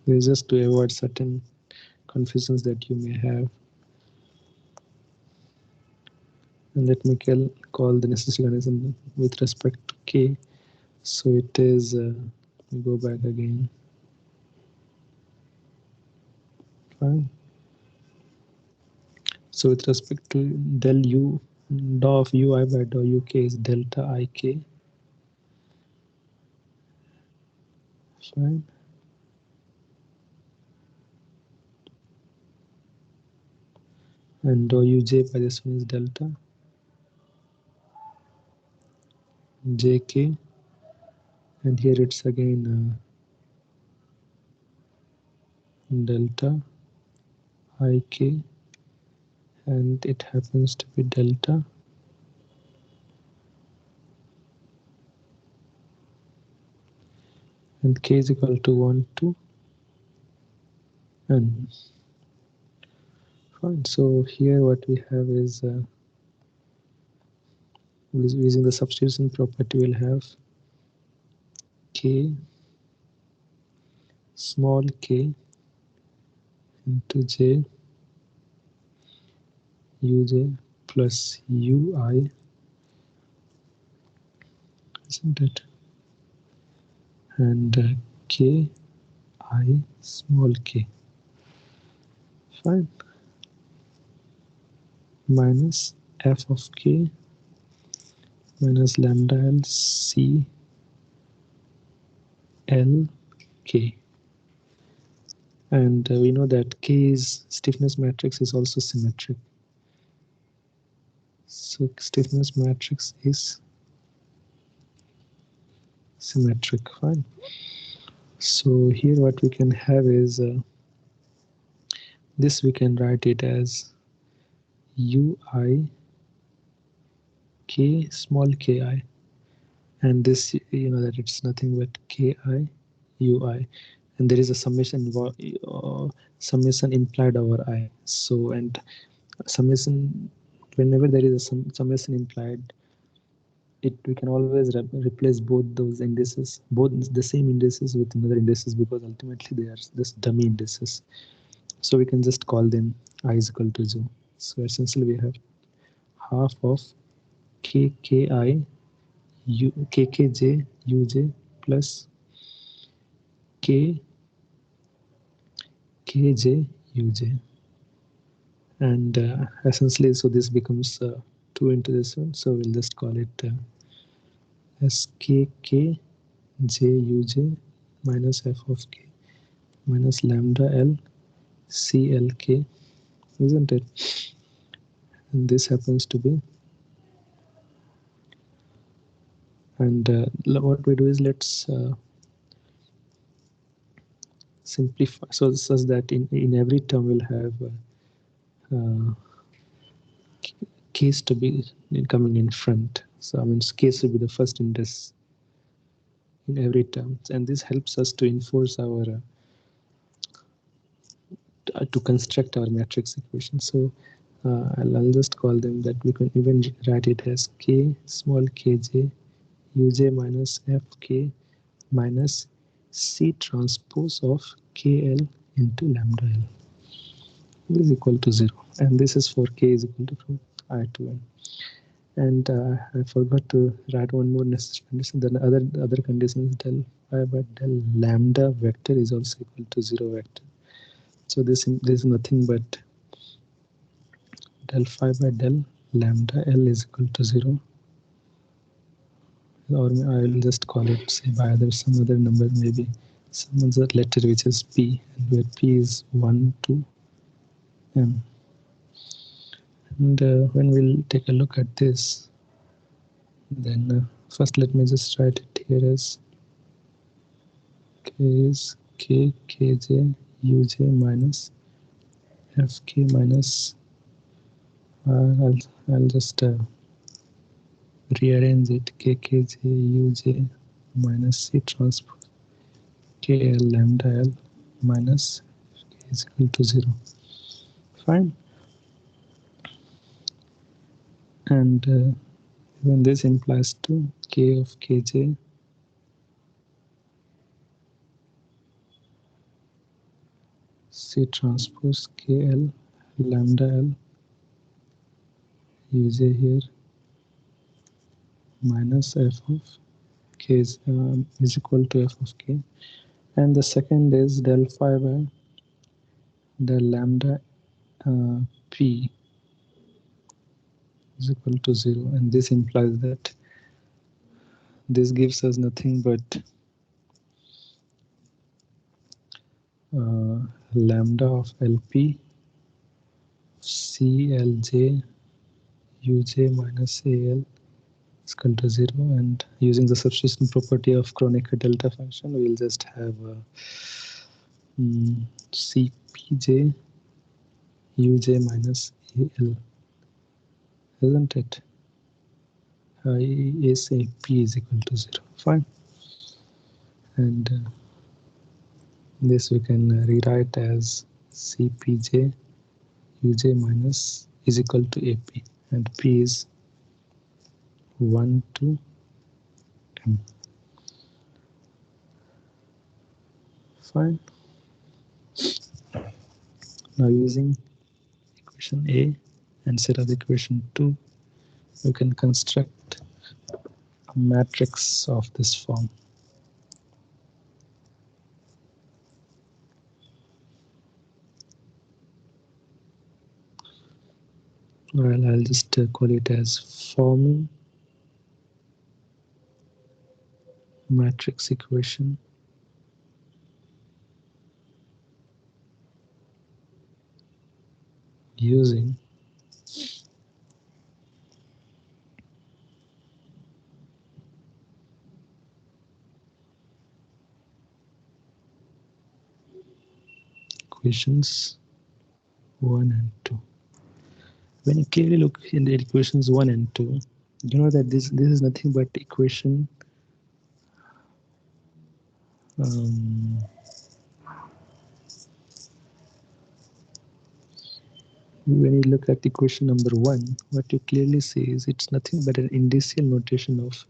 this is just to avoid certain confusions that you may have. And let me call the necessary condition with respect to k. So it is, we go back again. Fine. So with respect to del u, dou of ui by dou uk is delta ik. Fine. And dou uj by this one is delta jk. And here it's again delta ik, and it happens to be delta and k is equal to 1 to n. Fine. So here what we have is, using the substitution property, we'll have k small k into j uj plus ui, isn't it? And k I small k. Fine. Minus f of k minus lambda l c l k. And we know that k's stiffness matrix is also symmetric. So stiffness matrix is symmetric. Fine. So here what we can have is, this we can write it as ui k small ki, and this, you know that it's nothing but ki ui, and there is a summation summation implied over I. So, and summation, whenever there is a summation implied, we can always replace both those indices, both the same indices with another indices, because ultimately they are just dummy indices. So we can just call them I is equal to 0. So essentially we have half of kki kkj uj plus k kj uj, and essentially, so this becomes 2 into this one, so we'll just call it as kkj uj minus f of k minus lambda l clk, isn't it? And this happens to be, and what we do is, let's simplify, so such that in every term we'll have uh, case to be coming in front. So I mean, case will be the first index in every term, and this helps us to enforce our to construct our matrix equation. So I'll just call them that we can even write it as k small kj uj minus fk minus c transpose of kl into lambda l is equal to 0. And this is for k is equal to from I to n. And I forgot to write one more necessary condition. Then other condition is del phi by del lambda vector is also equal to 0 vector. So this is nothing but del phi by del lambda L is equal to 0, or I will just call it say by other some other number, maybe some other letter which is P, and where P is 1 to M. And when we'll take a look at this, then first let me just write it here as k is k kj uj minus fk minus I'll just rearrange it kkj uj minus c transpose kl lambda l minus k is equal to 0. Fine. And even this implies to k of kj c transpose kl lambda l uj here minus f of k is equal to f of k. And the second is del phi by del lambda p is equal to 0. And this implies that this gives us nothing but lambda of lp clj uj minus al is equal to 0. And using the substitution property of Kronecker delta function, we'll just have cpj uj minus al, isn't it? ASAP is equal to 0. Fine. And this we can rewrite as cpj uj minus is equal to ap, and p is 1 to m. Fine. Now using equation A and set of equation 2, we can construct a matrix of this form. Well, I'll just call it as forming matrix equation using equations 1 and 2. When you clearly look in the equations 1 and 2, you know that this is nothing but equation when you look at equation number 1, what you clearly see is it's nothing but an indicial notation of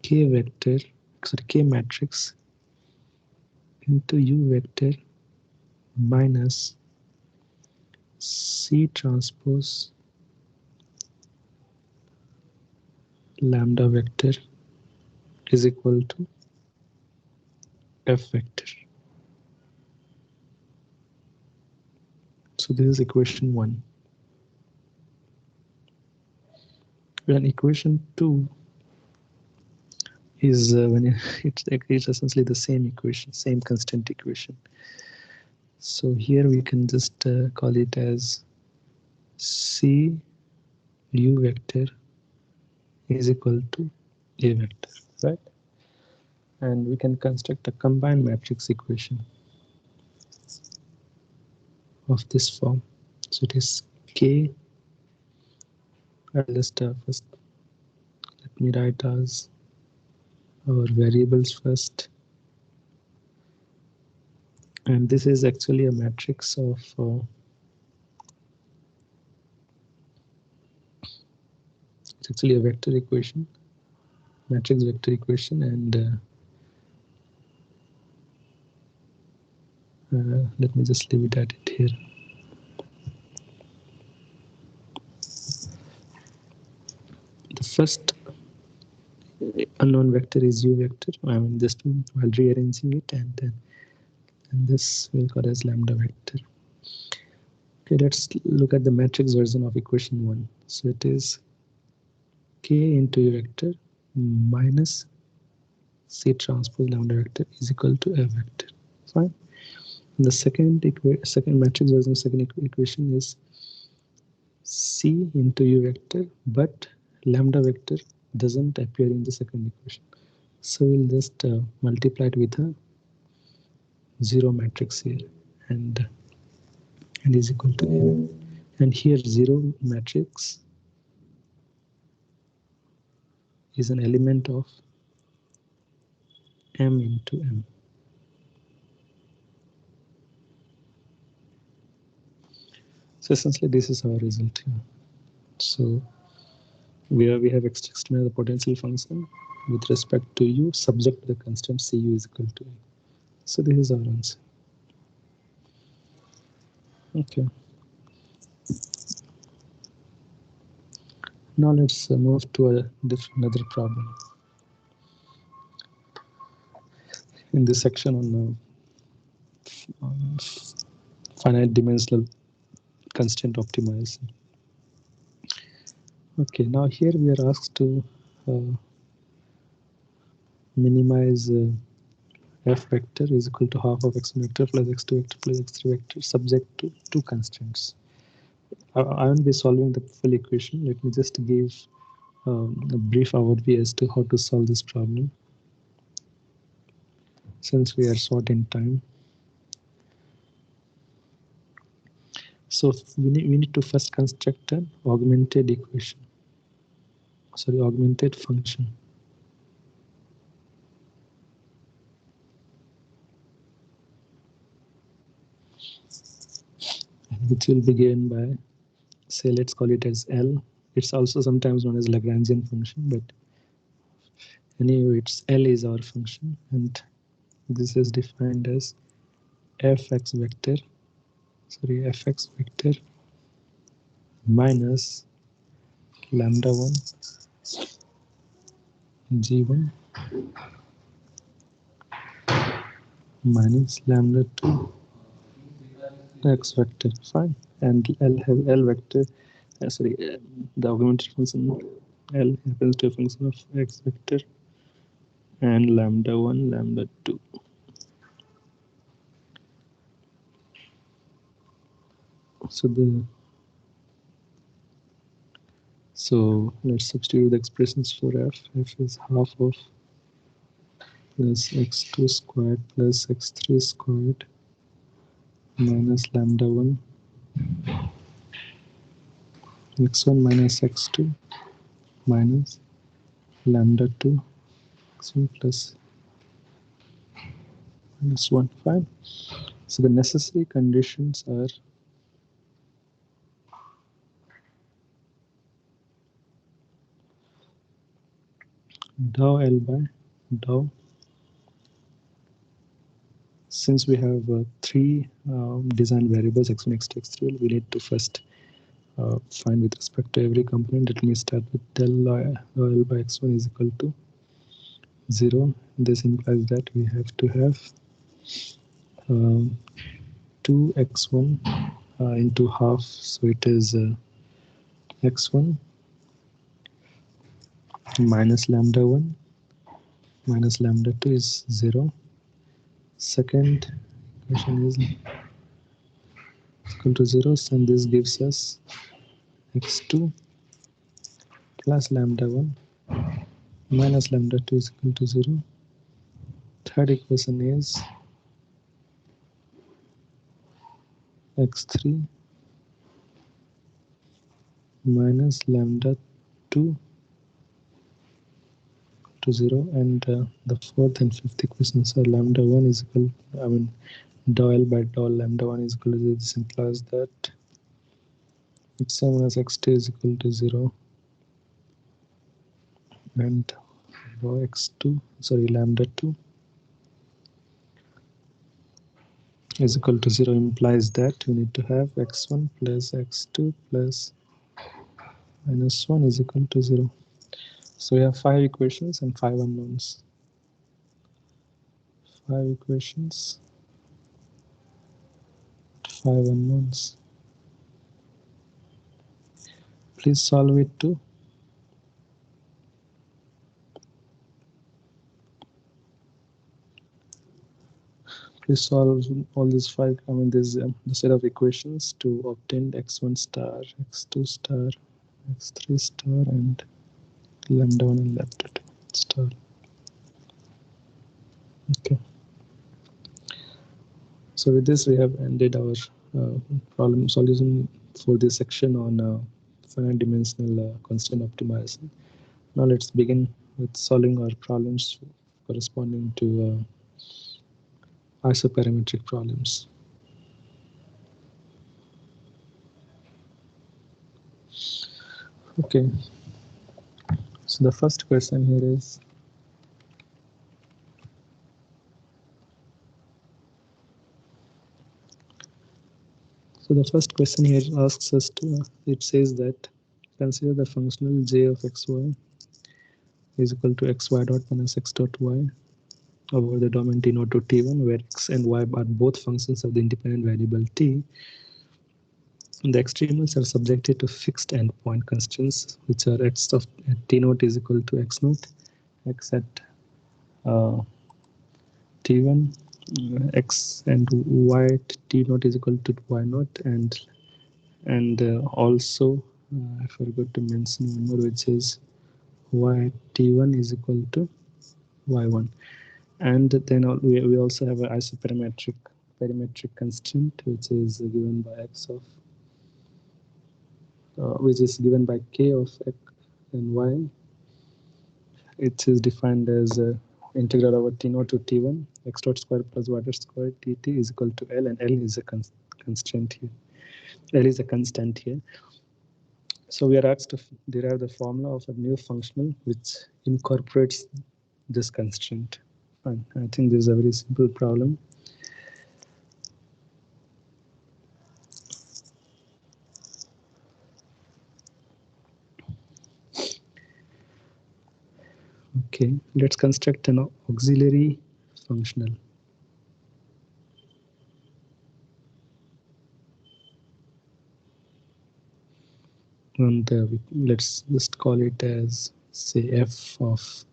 k vector, sorry, k matrix into u vector minus c transpose lambda vector is equal to f vector. So this is equation 1. When equation 2 is when it's essentially the same equation, same constant equation. So here we can just call it as c u vector is equal to a vector, right? And we can construct a combined matrix equation of this form. So it is k I'll just first let me write as our variables first, and this is actually a matrix of it's actually a vector equation, matrix vector equation, and let me just leave it at it here. The first unknown vector is u vector. I mean, just while rearranging it, and this we'll call as lambda vector. Okay, let's look at the matrix version of equation 1. So it is k into u vector minus c transpose lambda vector is equal to f vector. Fine. And the second matrix version, second equation is c into u vector, but lambda vector doesn't appear in the second equation. So we'll just multiply it with a zero matrix here, and is equal to m. And here zero matrix is an element of m into m. So essentially, this is our result here. So we have extracted the potential function with respect to u subject to the constant cu is equal to a. So this is our answer. Okay. Now let's move to another problem. In this section on finite dimensional constraint optimization. Okay, now here we are asked to minimize f vector is equal to half of x1 vector plus x2 vector plus x3 vector subject to two constraints. I won't be solving the full equation. Let me just give a brief overview as to how to solve this problem, since we are short in time. So we need to first construct an augmented equation. Sorry, augmented function. Which will be given by, say, let's call it as L. It's also sometimes known as Lagrangian function, but anyway, it's L is our function, and this is defined as fx vector, sorry, fx vector minus lambda 1 g1 minus lambda 2 x vector. Fine. And L vector, sorry, the augmented function L happens to a function of x vector and lambda 1, lambda 2. So let's substitute the expressions for f. F is half of plus x2 squared plus x3 squared minus lambda 1 x1 minus x2 minus lambda 2 x1 plus minus 1. Fine. So the necessary conditions are dou L by dou. Since we have three design variables x1, x2, x3, we need to first find with respect to every component. Let me start with del L by x1 is equal to 0. This implies that we have to have 2x1 into half, so it is x1 minus lambda 1 minus lambda 2 is 0. Second equation is equal to 0, and this gives us x2 plus lambda 1 minus lambda 2 is equal to 0. Third equation is x3 minus lambda 2 to 0, and the fourth and fifth equations are lambda 1 is equal, I mean, del by del lambda 1 is equal to 0. This implies that x1 minus x2 is equal to 0, and rho x2, sorry, lambda 2 is equal to 0 implies that we need to have x1 plus x2 plus minus 1 is equal to 0. So we have 5 equations and 5 unknowns. 5 equations, 5 unknowns. Please solve it too. Please solve all these 5, I mean this the set of equations to obtain x1 star, x2 star, x3 star, and lambda 1 and lambda 2 star. Okay. So with this, we have ended our problem solution for this section on finite dimensional constant optimization. Now let's begin with solving our problems corresponding to isoperimetric problems. Okay, so the first question here is, asks us to, it says that consider the functional j of xy is equal to xy dot minus x dot y over the domain t0 to t1, where x and y are both functions of the independent variable t. The extremals are subjected to fixed endpoint constraints, which are x of at t naught is equal to x naught, x at uh, t1, x and y at t naught is equal to y naught, and also I forgot to mention one more, which is y at t1 is equal to y1. And then we also have an isoperimetric perimetric constraint, which is given by which is given by k of x and y. It is defined as integral over t naught to t1 x dot square plus y dot square dt is equal to L, and L is a constraint here. L is a constant here. So we are asked to derive the formula of a new functional which incorporates this constraint. Fine. I think this is a very simple problem. Okay, let's construct an auxiliary functional. And let's just call it as, say, f of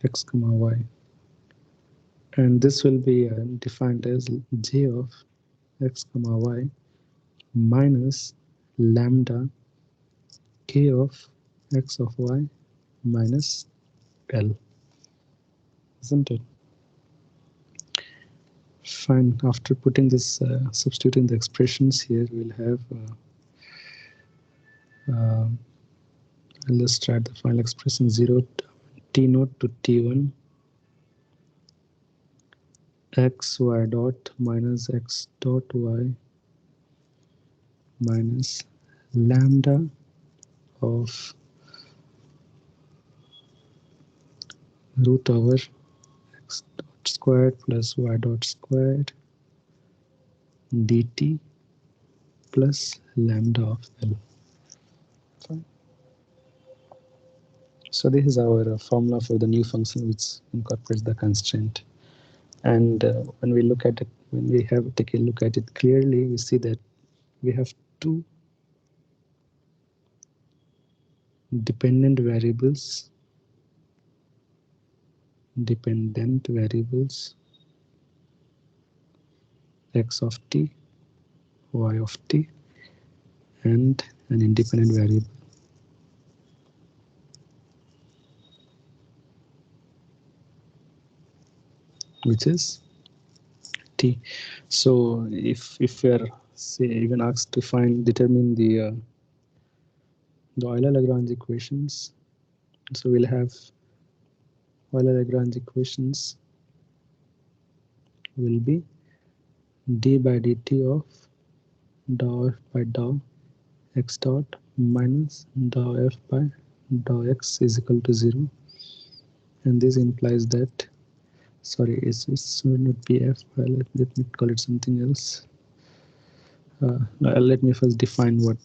x comma y. And this will be defined as j of x comma y minus lambda k of x of y minus L, isn't it? Fine. After putting this, substituting the expressions here, we'll have, let's write the final expression 0 t naught to t1 x y dot minus x dot y minus lambda of root over x dot squared plus y dot squared dt plus lambda of L. Fine. So this is our formula for the new function which incorporates the constraint. And when we look at it, when we have take a look at it clearly, we see that we have two dependent variables, x of t, y of t, and an independent variable, which is t. So if we are say even asked to determine the Euler-Lagrange equations. So we'll have Euler-Lagrange equations will be d by dt of dou f by dou x dot minus dou f by dou x is equal to 0, and this implies that, sorry, it should not be f. Let me call it something else. Let me first define what.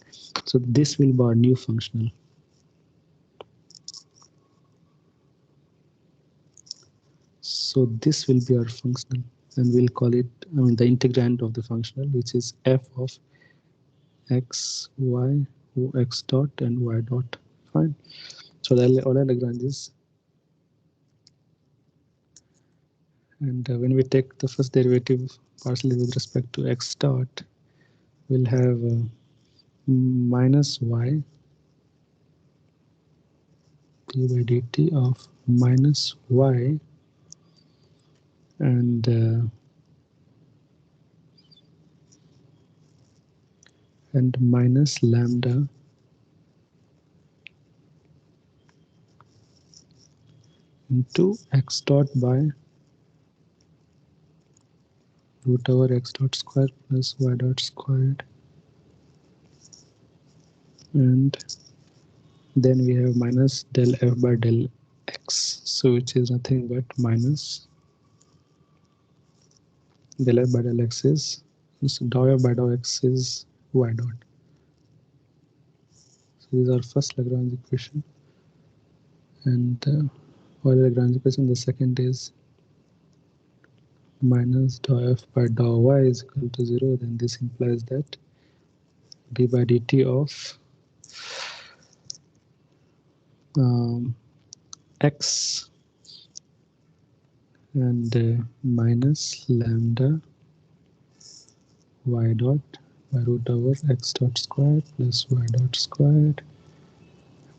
So this will be our new functional. So this will be our functional, and we'll call it, the integrand of the functional, which is f of x, y, x dot, and y dot. Fine. So the Euler Lagrange is, and when we take the first derivative partially with respect to x dot, we'll have minus y d by dt of minus y and minus lambda into x dot by root over x dot square plus y dot squared, and then we have minus del f by del x, so which is nothing but minus del f by del x is, so dou f by dou x is y dot. So this is our first Lagrange equation, and Euler Lagrange equation, the second is minus dou f by dou y is equal to 0, then this implies that d by dt of x and minus lambda y dot by root over x dot squared plus y dot squared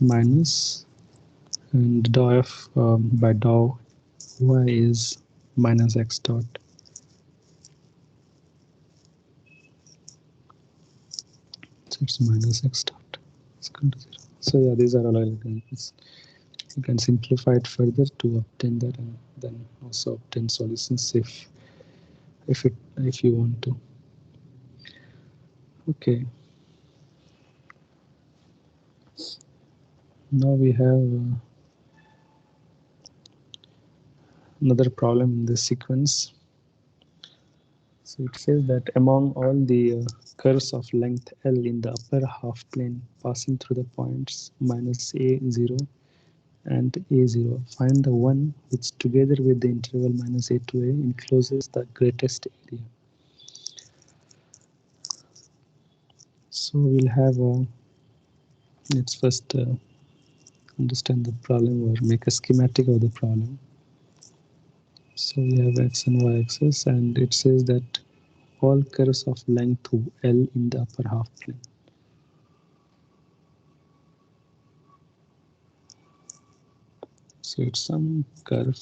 minus, and dou f by dou y is minus x dot. So it's minus x dot. It's equal to 0. So yeah, these are all Lagranges. You can simplify it further to obtain that, and then also obtain solutions if you want to. Okay. Now we have another problem in this sequence. So it says that among all the curves of length L in the upper half plane passing through the points minus a0 and a0, find the one which together with the interval minus a to a encloses the greatest area. So we'll have let's first understand the problem or make a schematic of the problem. So we have x and y axis, and it says that all curves of length L in the upper half plane. So it's some curve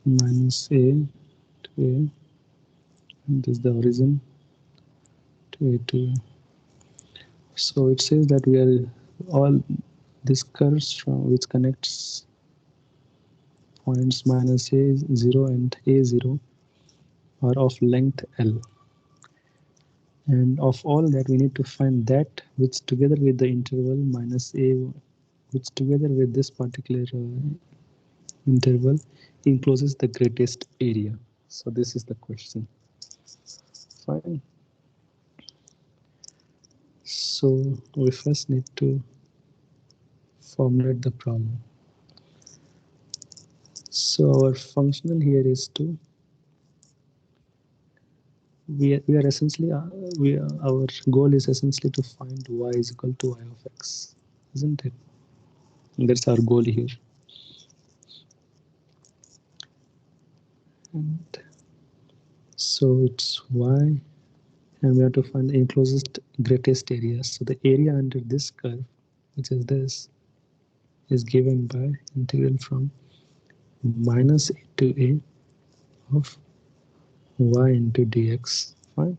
minus a to a, and this is the origin to a to a. So it says that we are all these curves from which connects points minus a0 and a0 are of length L, and of all that we need to find that which together with the interval minus a, which together with this particular interval encloses the greatest area. So this is the question. Fine. So we first need to formulate the problem. So our functional here is to, we are essentially our goal is essentially to find y is equal to y of x, isn't it? That's our goal here. And so it's y, and we have to find the closest greatest area. So the area under this curve, which is this, is given by integral from minus a to a of y into dx. Fine.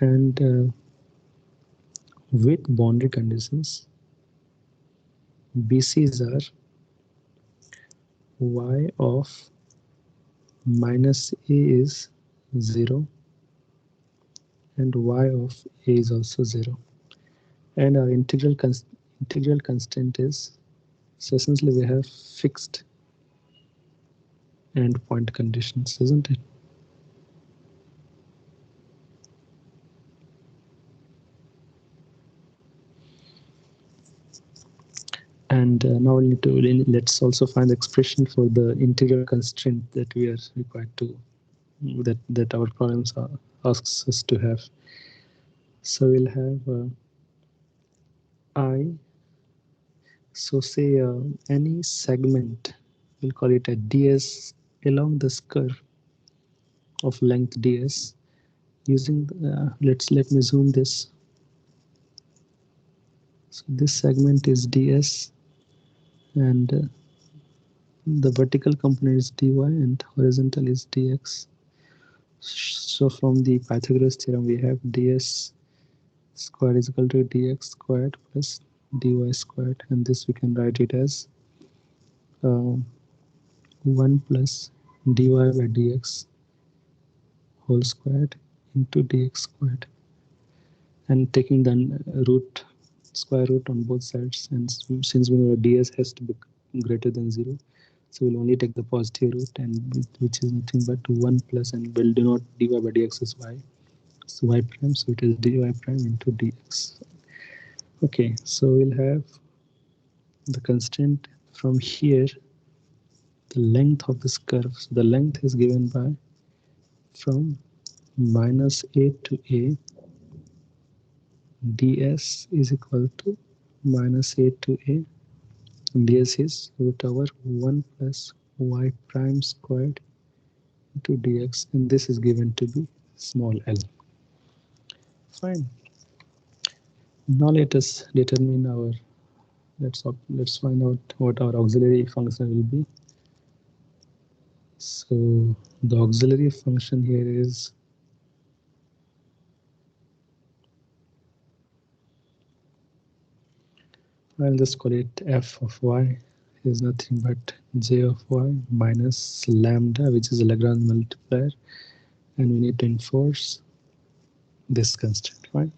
And with boundary conditions, BCs are y of minus a is 0 and y of a is also 0. And our integral constant is, so essentially we have fixed endpoint conditions, isn't it? And now we need to let's also find the expression for the integral constraint that we are required to, that our problems asks us to have. So we'll have I. So say any segment, we'll call it a ds along this curve of length ds using let me zoom this. So this segment is ds and the vertical component is dy and horizontal is dx. So from the Pythagoras theorem we have ds squared is equal to dx squared plus dy squared, and this we can write it as uh, 1 plus dy by dx whole squared into dx squared, and taking the root square root on both sides, and since we know ds has to be greater than 0, so we'll only take the positive root, and which is nothing but 1 plus, and we'll denote dy by dx as y, so y prime, so it is dy prime into dx. Okay, so we'll have the constraint from here, the length of this curve. So the length is given by from minus a to a, ds is equal to minus a to a, and ds is root over 1 plus y prime squared into dx, and this is given to be small l. Fine. Now let us determine our, let's find out what our auxiliary function will be. So the auxiliary function here is, I'll just call it f of y is nothing but j of y minus lambda, which is a Lagrange multiplier, and we need to enforce this constant, right?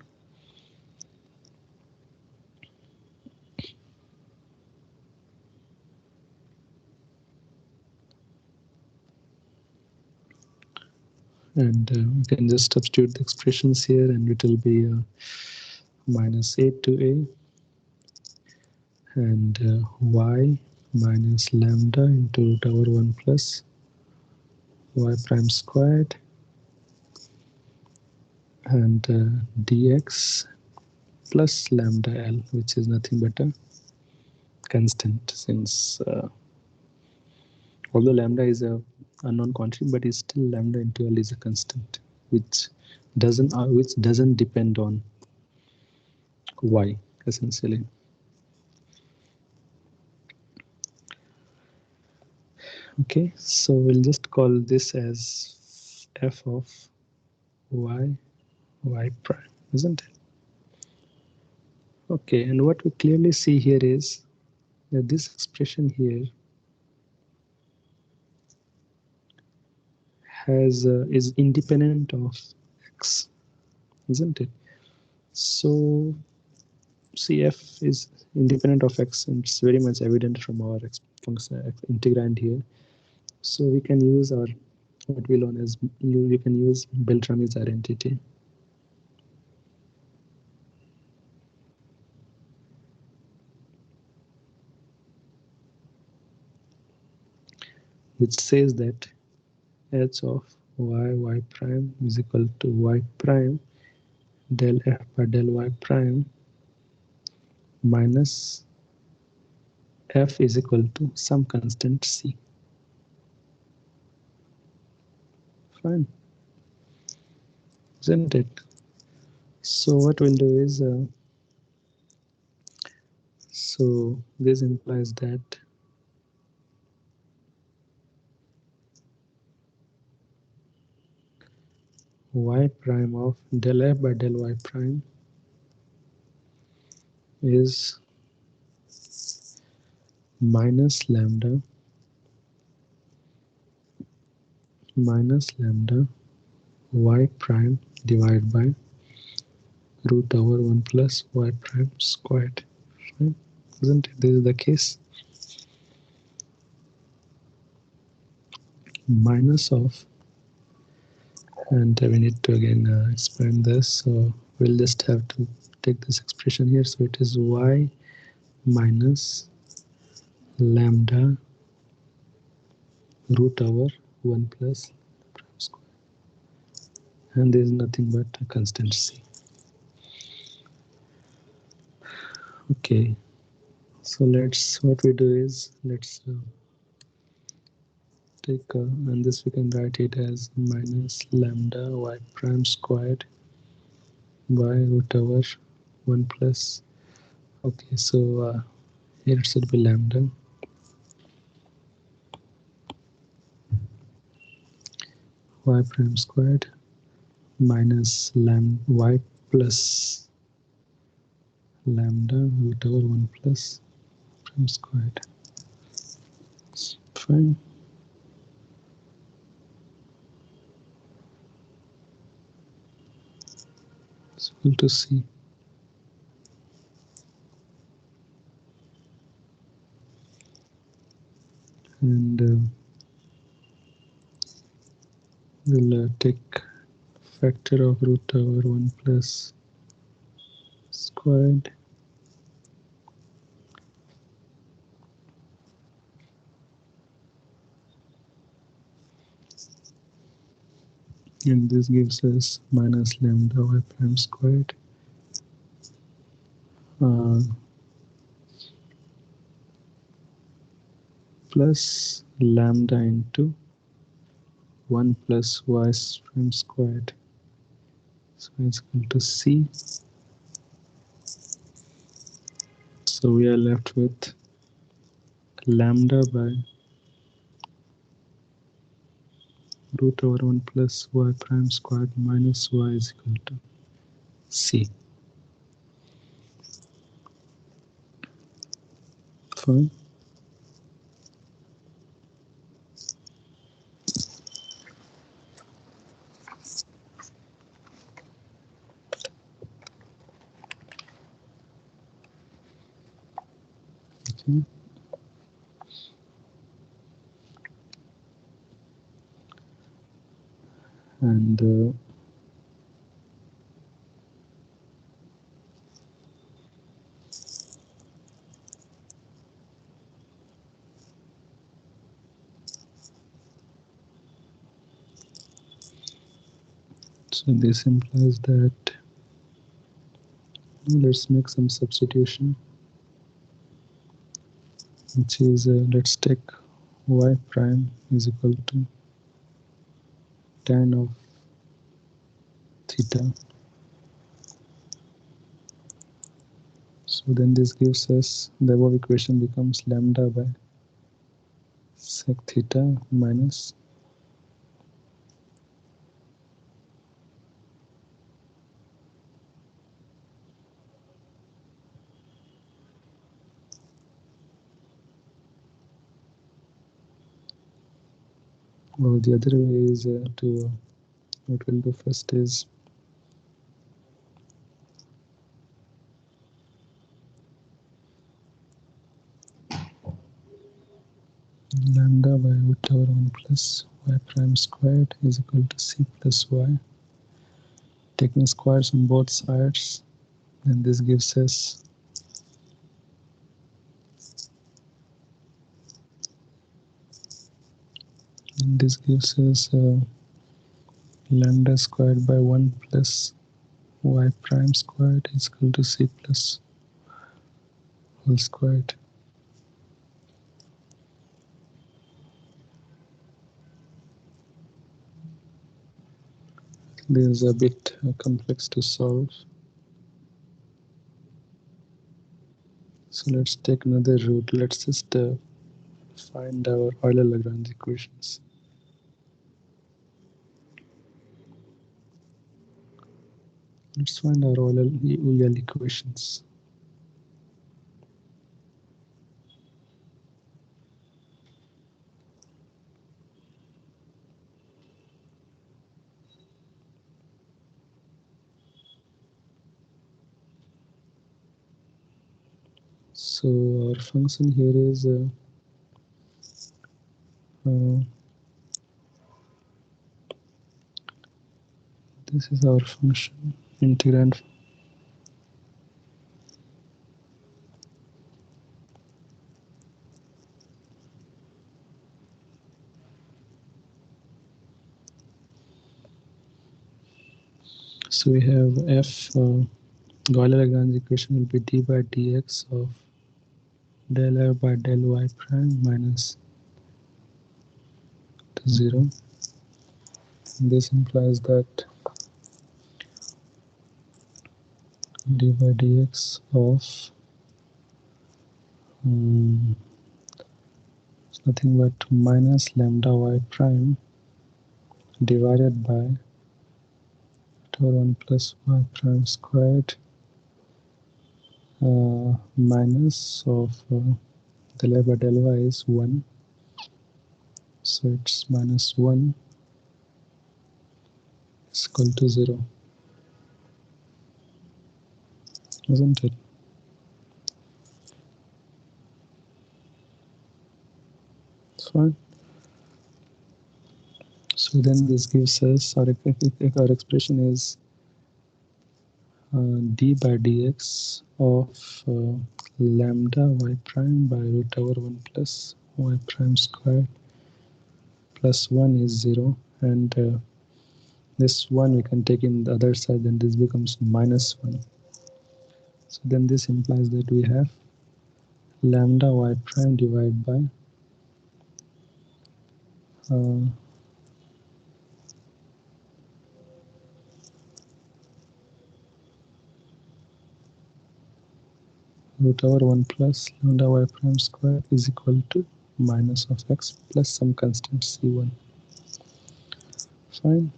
And we can just substitute the expressions here, and it will be minus a to a and y minus lambda into root over 1 plus y prime squared and dx plus lambda l, which is nothing but a constant, since although lambda is a unknown quantity, but it's still lambda into l is a constant, which doesn't depend on y essentially. Okay, so we'll just call this as f of y prime, isn't it? Okay, and what we clearly see here is that this expression here is independent of x, isn't it? So CF is independent of x, and it's very much evident from our function integrand here. So we can use our what we learn as you can use Beltrami's identity, which says that h of y prime is equal to y prime del f by del y prime minus f is equal to some constant c. Fine, isn't it? So what we'll do is so this implies that y prime of del f by del y prime is minus lambda y prime divided by root over 1 plus y prime squared. Right? Isn't it? This is the case. Minus of, and we need to again expand this. So we'll just have to take this expression here. So it is y minus lambda root over 1 plus prime square. And there is nothing but a constant c. Okay. So what we do is, let's take, and this we can write it as minus lambda y prime squared by root over 1 plus, okay, so here it should be lambda y prime squared minus y plus lambda root over 1 plus prime squared. Fine. It's equal to c. And we'll take factor of root over 1 plus squared and this gives us minus lambda y prime squared uh, plus lambda into 1 plus y prime squared. So it's equal to c. So we are left with lambda by root over 1 plus y prime squared minus y is equal to c. Fine. Okay. And so this implies that, let's make some substitution, which is let's take y prime is equal to tan of theta. So then this gives us, the above equation becomes lambda by sec theta minus or the other way is to what we'll do first is lambda by root over 1 plus y prime squared is equal to c plus y. Taking squares on both sides, and this gives us lambda squared by 1 plus y prime squared is equal to c plus whole squared. This is a bit complex to solve. So let's take another route. Let's just find our Euler-Lagrange equations. Let's find our Euler equations. So our function here is uh, this is our function integrand. So we have f Euler-Lagrange equation will be d by dx of del r by del y prime minus to 0. This implies that d by dx of um, it's nothing but minus lambda y prime divided by tau 1 plus y prime squared minus of del r by del y is 1. So it's minus 1 is equal to 0, isn't it? It's fine. So then this gives us our expression is d by dx of lambda y prime by root over 1 plus y prime squared plus 1 is 0, and this 1 we can take in the other side, then this becomes minus 1. So then this implies that we have lambda y prime divided by uh, root over 1 plus lambda y prime squared is equal to minus of x plus some constant c1. Fine.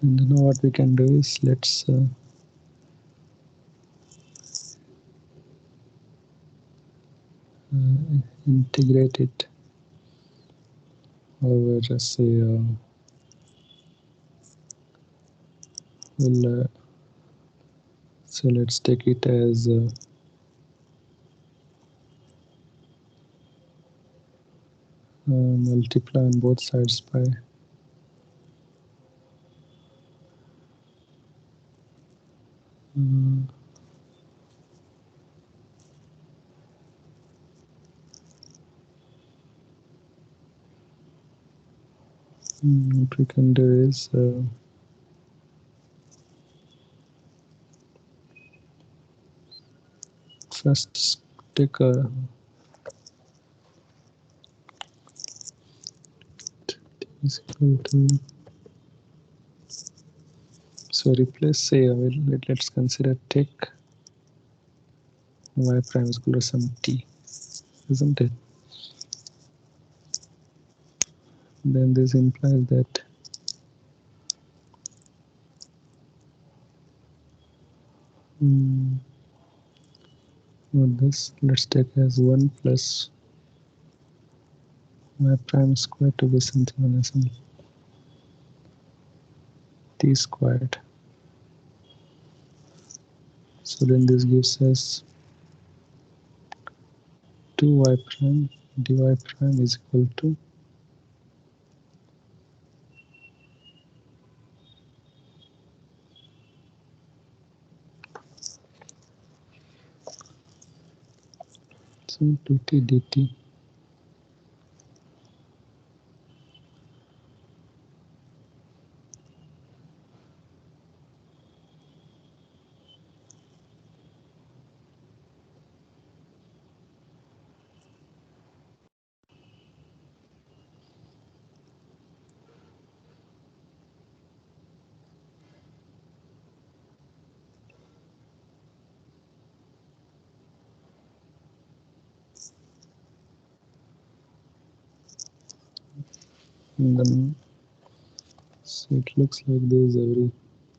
And now what we can do is let's integrate it over, just say, well, so let's take it as multiply on both sides by uh, what we can do is first take a is equal to, so replace, say, let's consider take y prime is equal to some t, isn't it? Then this implies that um, this let's take as 1 plus y prime squared to be something on some t squared. So then this gives us 2y prime dy prime is equal to so 2t dt. And then so it looks like this every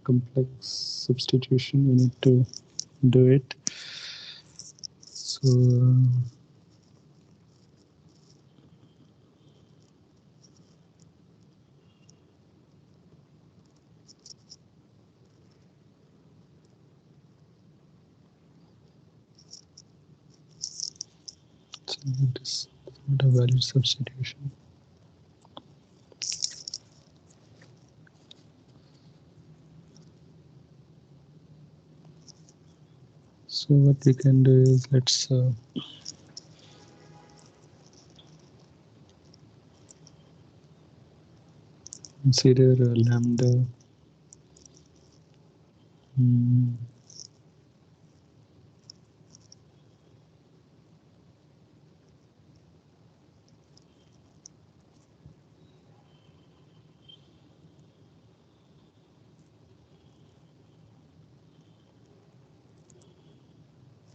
complex substitution, we need to do it. So it is not a valid substitution. So what we can do is let's consider lambda. Hmm,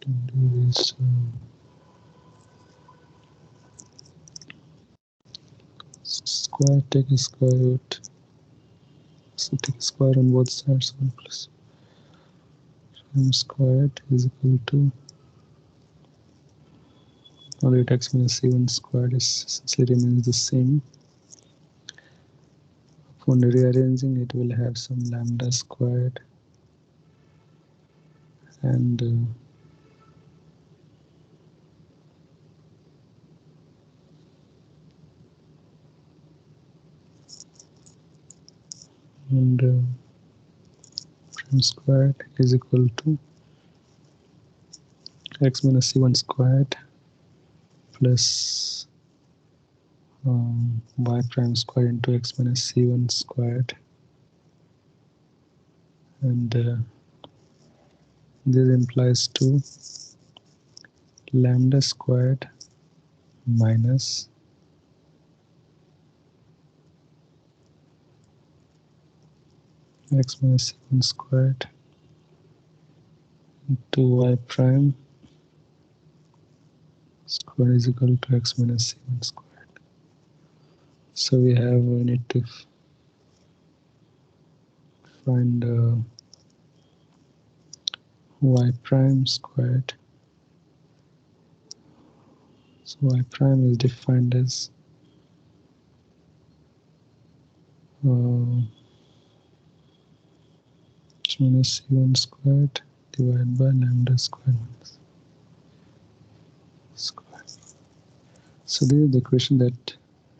to do this square, take a square root. So take a square on both sides. 1 plus m squared is equal to, now it x minus c1 squared is essentially remains the same. Upon rearranging, it will have some lambda squared and and prime squared is equal to x minus c1 squared plus y prime squared into x minus c1 squared, and this implies to lambda squared minus x minus c1 squared into y prime squared is equal to x minus c1 squared. So we need to find y prime squared. So y prime is defined as x minus c1 squared divided by lambda squared minus squared. So this is the equation that,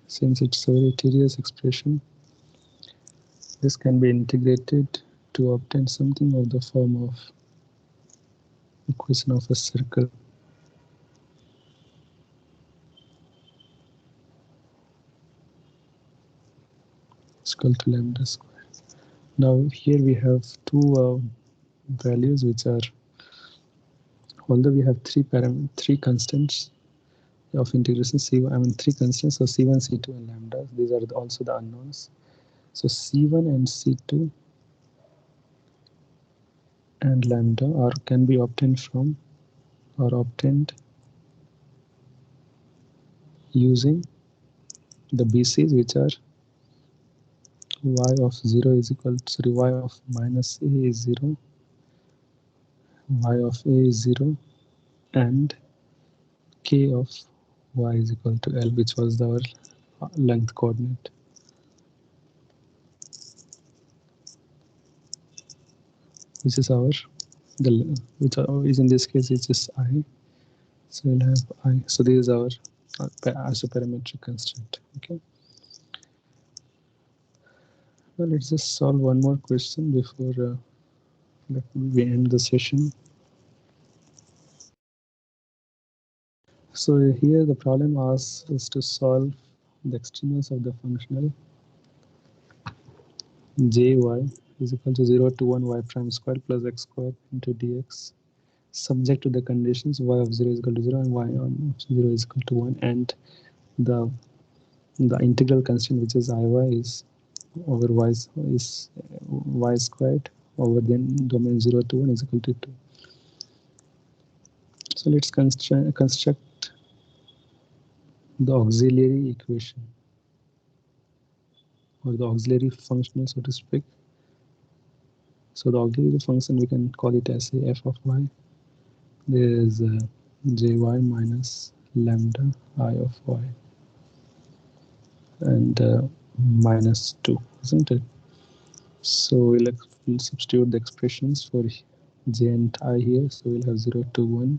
since it's a very tedious expression, this can be integrated to obtain something of the form of equation of a circle is equal to lambda squared. Now here we have two values which are, although we have three constants of integration c1, three constants, so c1, c2 and lambda, these are also the unknowns. So c1 and c2 and lambda are can be obtained from, or obtained using the BCs, which are y of 0 is equal to, sorry, y of minus a is 0, y of a is 0, and k of y is equal to L, which was our length coordinate, which is our, the which is in this case is just I. So we'll have I. So this is our isoperimetric constraint. Okay. Well, let's just solve one more question before we end the session. So here the problem asks us to solve the extremes of the functional jy is equal to 0 to 1 y prime squared plus x squared into dx, subject to the conditions y of 0 is equal to 0 and y of 0 is equal to 1, and the integral constant, which is iy, is over y is y squared over then domain 0 to 1 is equal to 2. So let's construct the auxiliary equation, or the auxiliary functional, so to speak, So the auxiliary function, we can call it as a f of y. There is jy minus lambda I of y and minus 2, isn't it? So we'll substitute the expressions for j and I here. So we'll have 0 to 1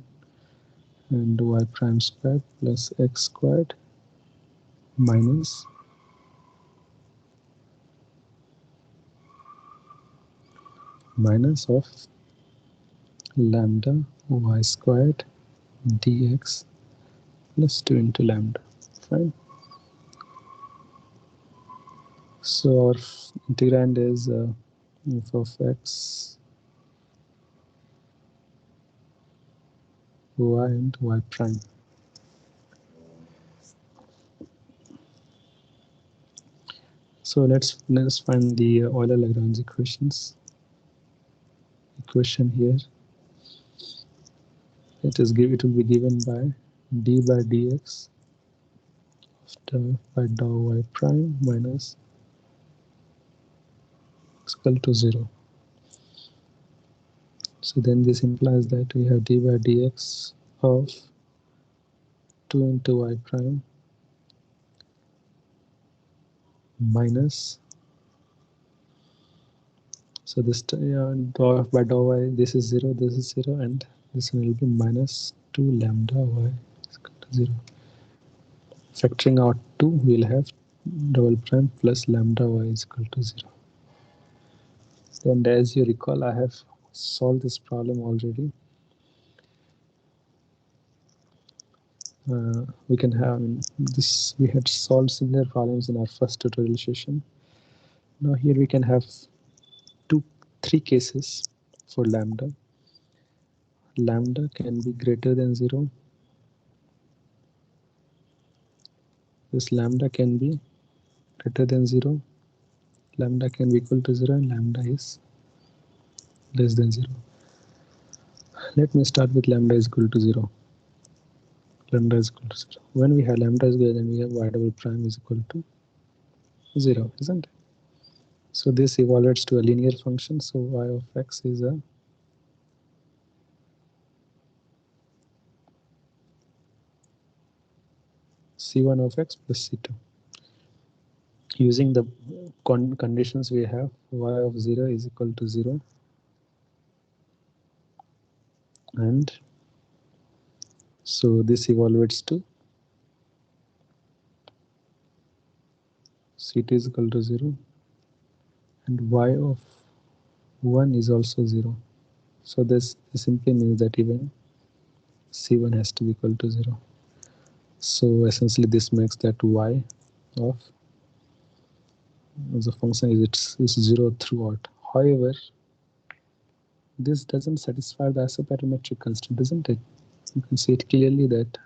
and y prime squared plus x squared minus of lambda y squared dx plus 2 into lambda. Fine. So our integrand is f of x, y and y prime. So let's find the Euler-Lagrange equations. Equation here, it will be given by d by dx of by dou y prime minus x equal to 0. So then this implies that we have d by dx of 2 into y prime minus, so this dou by dou y, this is 0, this is 0, and this one will be minus 2 lambda y is equal to 0. Factoring out 2, we'll have double prime plus lambda y is equal to 0. And as you recall, I have solved this problem already. We can have this, we had solved similar problems in our first tutorial session. Now here we can have three cases for lambda. Lambda can be greater than 0. This lambda can be greater than 0. Lambda can be equal to 0 and lambda is less than 0. Let me start with lambda is equal to 0. Lambda is equal to 0. When we have lambda is greater than, we have y double prime is equal to 0, isn't it? So this evaluates to a linear function. So y of x is a c1 of x plus c2. Using the conditions we have, y of 0 is equal to 0 and so this evaluates to c2 is equal to 0 and y of 1 is also 0. So this simply means that even c1 has to be equal to 0. So essentially this makes that y of the function is 0 throughout. However, this doesn't satisfy the isoperimetric constant, doesn't it? You can see it clearly that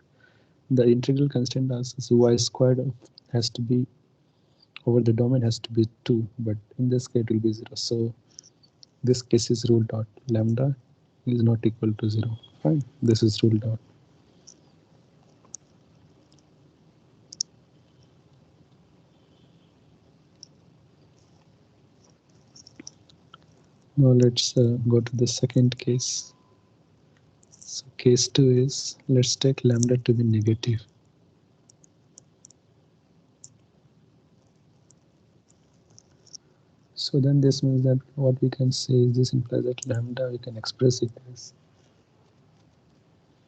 the integral constant is y squared has to be over the domain has to be 2, but in this case it will be 0. So this case is ruled out. Lambda is not equal to 0. Fine, this is ruled out. Now let's go to the second case. So case 2 is, let's take lambda to be negative. So then this means that what we can say is this implies that lambda we can express it as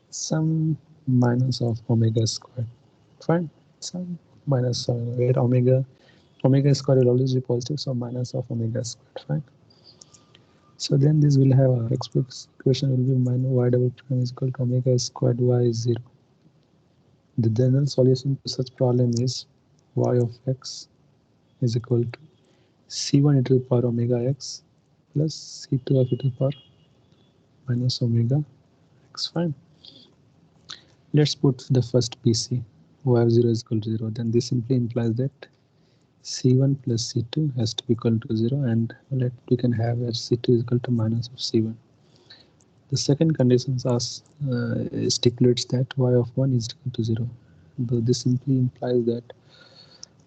some minus of omega squared. Fine, some minus where omega squared will always be positive, so minus of omega squared. Fine. So then this will have our equation will be minus y double prime is equal to omega squared y is 0. The general solution to such problem is y of x is equal to c1 e to the power omega x plus c2 of e to the power minus omega x. Fine. Let's put the first BC, y of 0 is equal to 0. Then this simply implies that c1 plus c2 has to be equal to 0, and we can have where c2 is equal to minus of c1. The second condition stipulates that y of 1 is equal to 0. But this simply implies that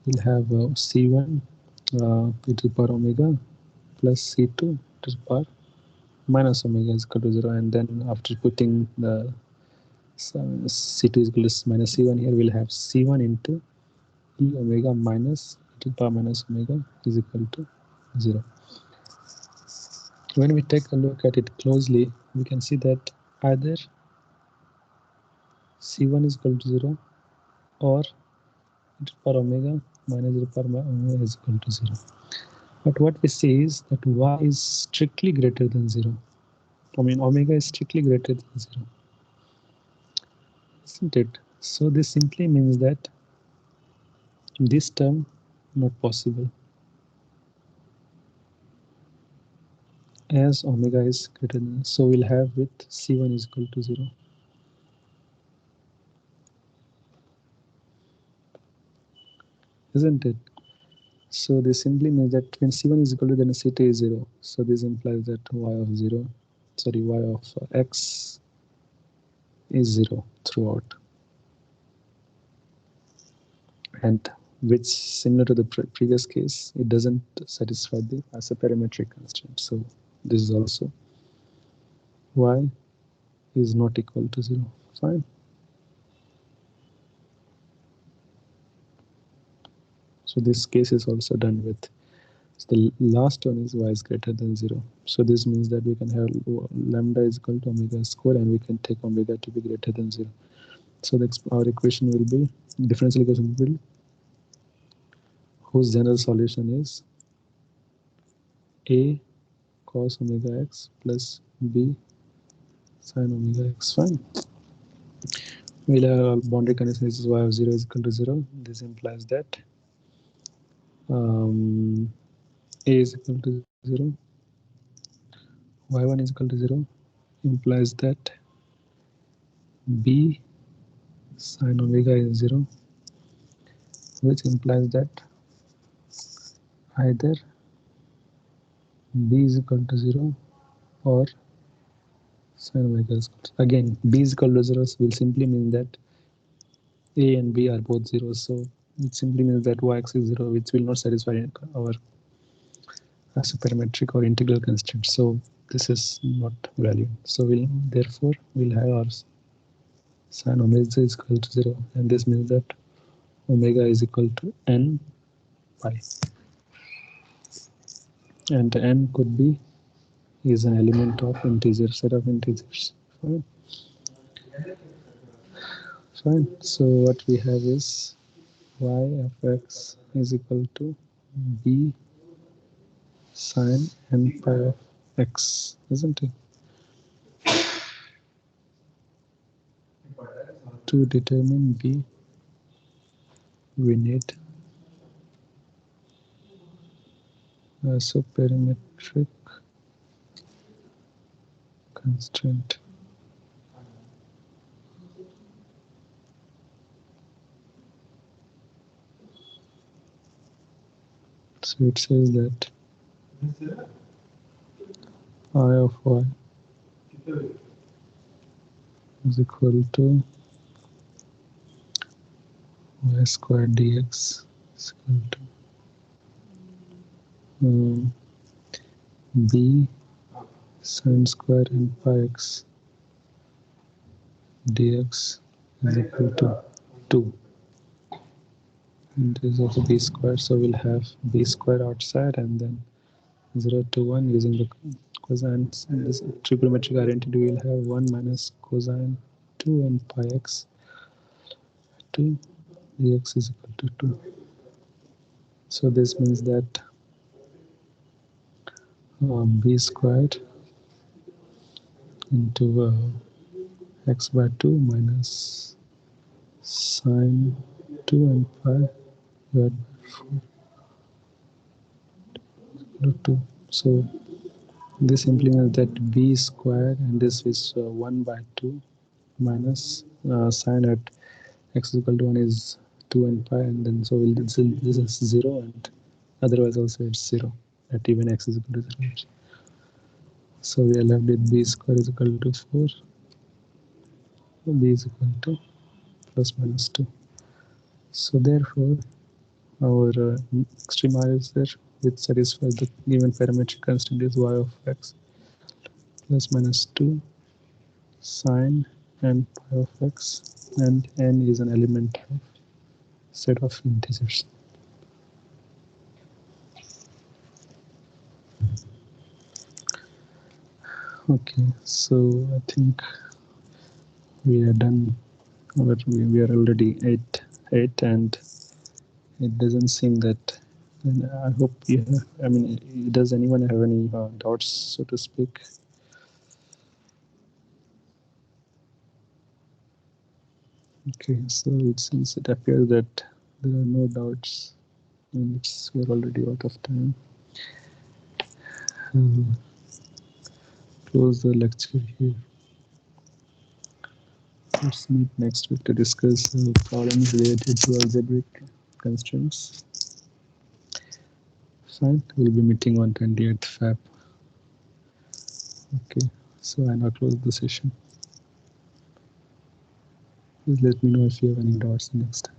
we'll have c1 e to the power omega plus c2 to the power minus omega is equal to 0, and then after putting the c2 is equal to minus c1 here, we'll have c1 into e omega minus e to the power minus omega is equal to 0. When we take a look at it closely, we can see that either c1 is equal to 0 or e to the power omega minus e to the power omega is equal to 0. But what we see is that y is strictly greater than 0. I mean, omega is strictly greater than 0, isn't it? So this simply means that this term not possible as omega is greater than. So we'll have with c1 is equal to 0, isn't it? So this simply means that when c1 is equal to, then c2 is 0. So this implies that y of 0, sorry, y of x is 0 throughout, and which similar to the previous case, it doesn't satisfy the isoperimetric constraint. So this is also y is not equal to 0. Fine. So this case is also done with. So the last one is y is greater than 0. So this means that we can have lambda is equal to omega square, and we can take omega to be greater than 0. So our equation will be, differential equation will be, whose general solution is a cos omega x plus b sin omega x. Fine. We'll have boundary condition is y of 0 is equal to 0. This implies that a is equal to 0, y1 is equal to 0, implies that b sin omega is 0, which implies that either b is equal to 0 or sin omega is equal to, again b is equal to 0 will simply mean that a and b are both 0. So it simply means that yx is 0, which will not satisfy our isoperimetric or integral constraint. So this is not valid. So therefore we'll have our sin omega is equal to 0, and this means that omega is equal to n pi, and n could be is an element of integer, set of integers. Fine. Fine. So what we have is y of x is equal to b sine n pi of x, isn't it? To determine b, we need a isoperimetric constraint. So it says that I of y is equal to y squared dx is equal to b sine square n pi x dx is equal to 2. And this is also b squared, so we'll have b squared outside and then 0 to 1 using the cosines and this trigonometric identity. We'll have 1 minus cosine 2 n pi x 2 dx is equal to 2. So this means that b squared into x by 2 minus sine 2 n pi divided by 4 root 2. So this simply means that b squared, and this is 1 by 2 minus sine at x is equal to 1 is 2 and pi, and then so this is 0, and otherwise also it's 0 at even x is equal to 0. So we are left with b square is equal to 4, b is equal to plus minus 2. So therefore our extremizer which satisfies the given parametric constant is y of x plus minus 2 sine n pi of x, and n is an element of set of integers. Okay, so I think we are done, but we are already 8, and it doesn't seem that. And I hope you have, I mean, does anyone have any doubts, so to speak? Okay, so it seems, it appears that there are no doubts, and we're already out of time. Um, close the lecture here. Let's meet next week to discuss problems related to algebraic constraints. Fine, we'll be meeting on 28th Feb. Okay, so I now close the session. Please let me know if you have any doubts next time.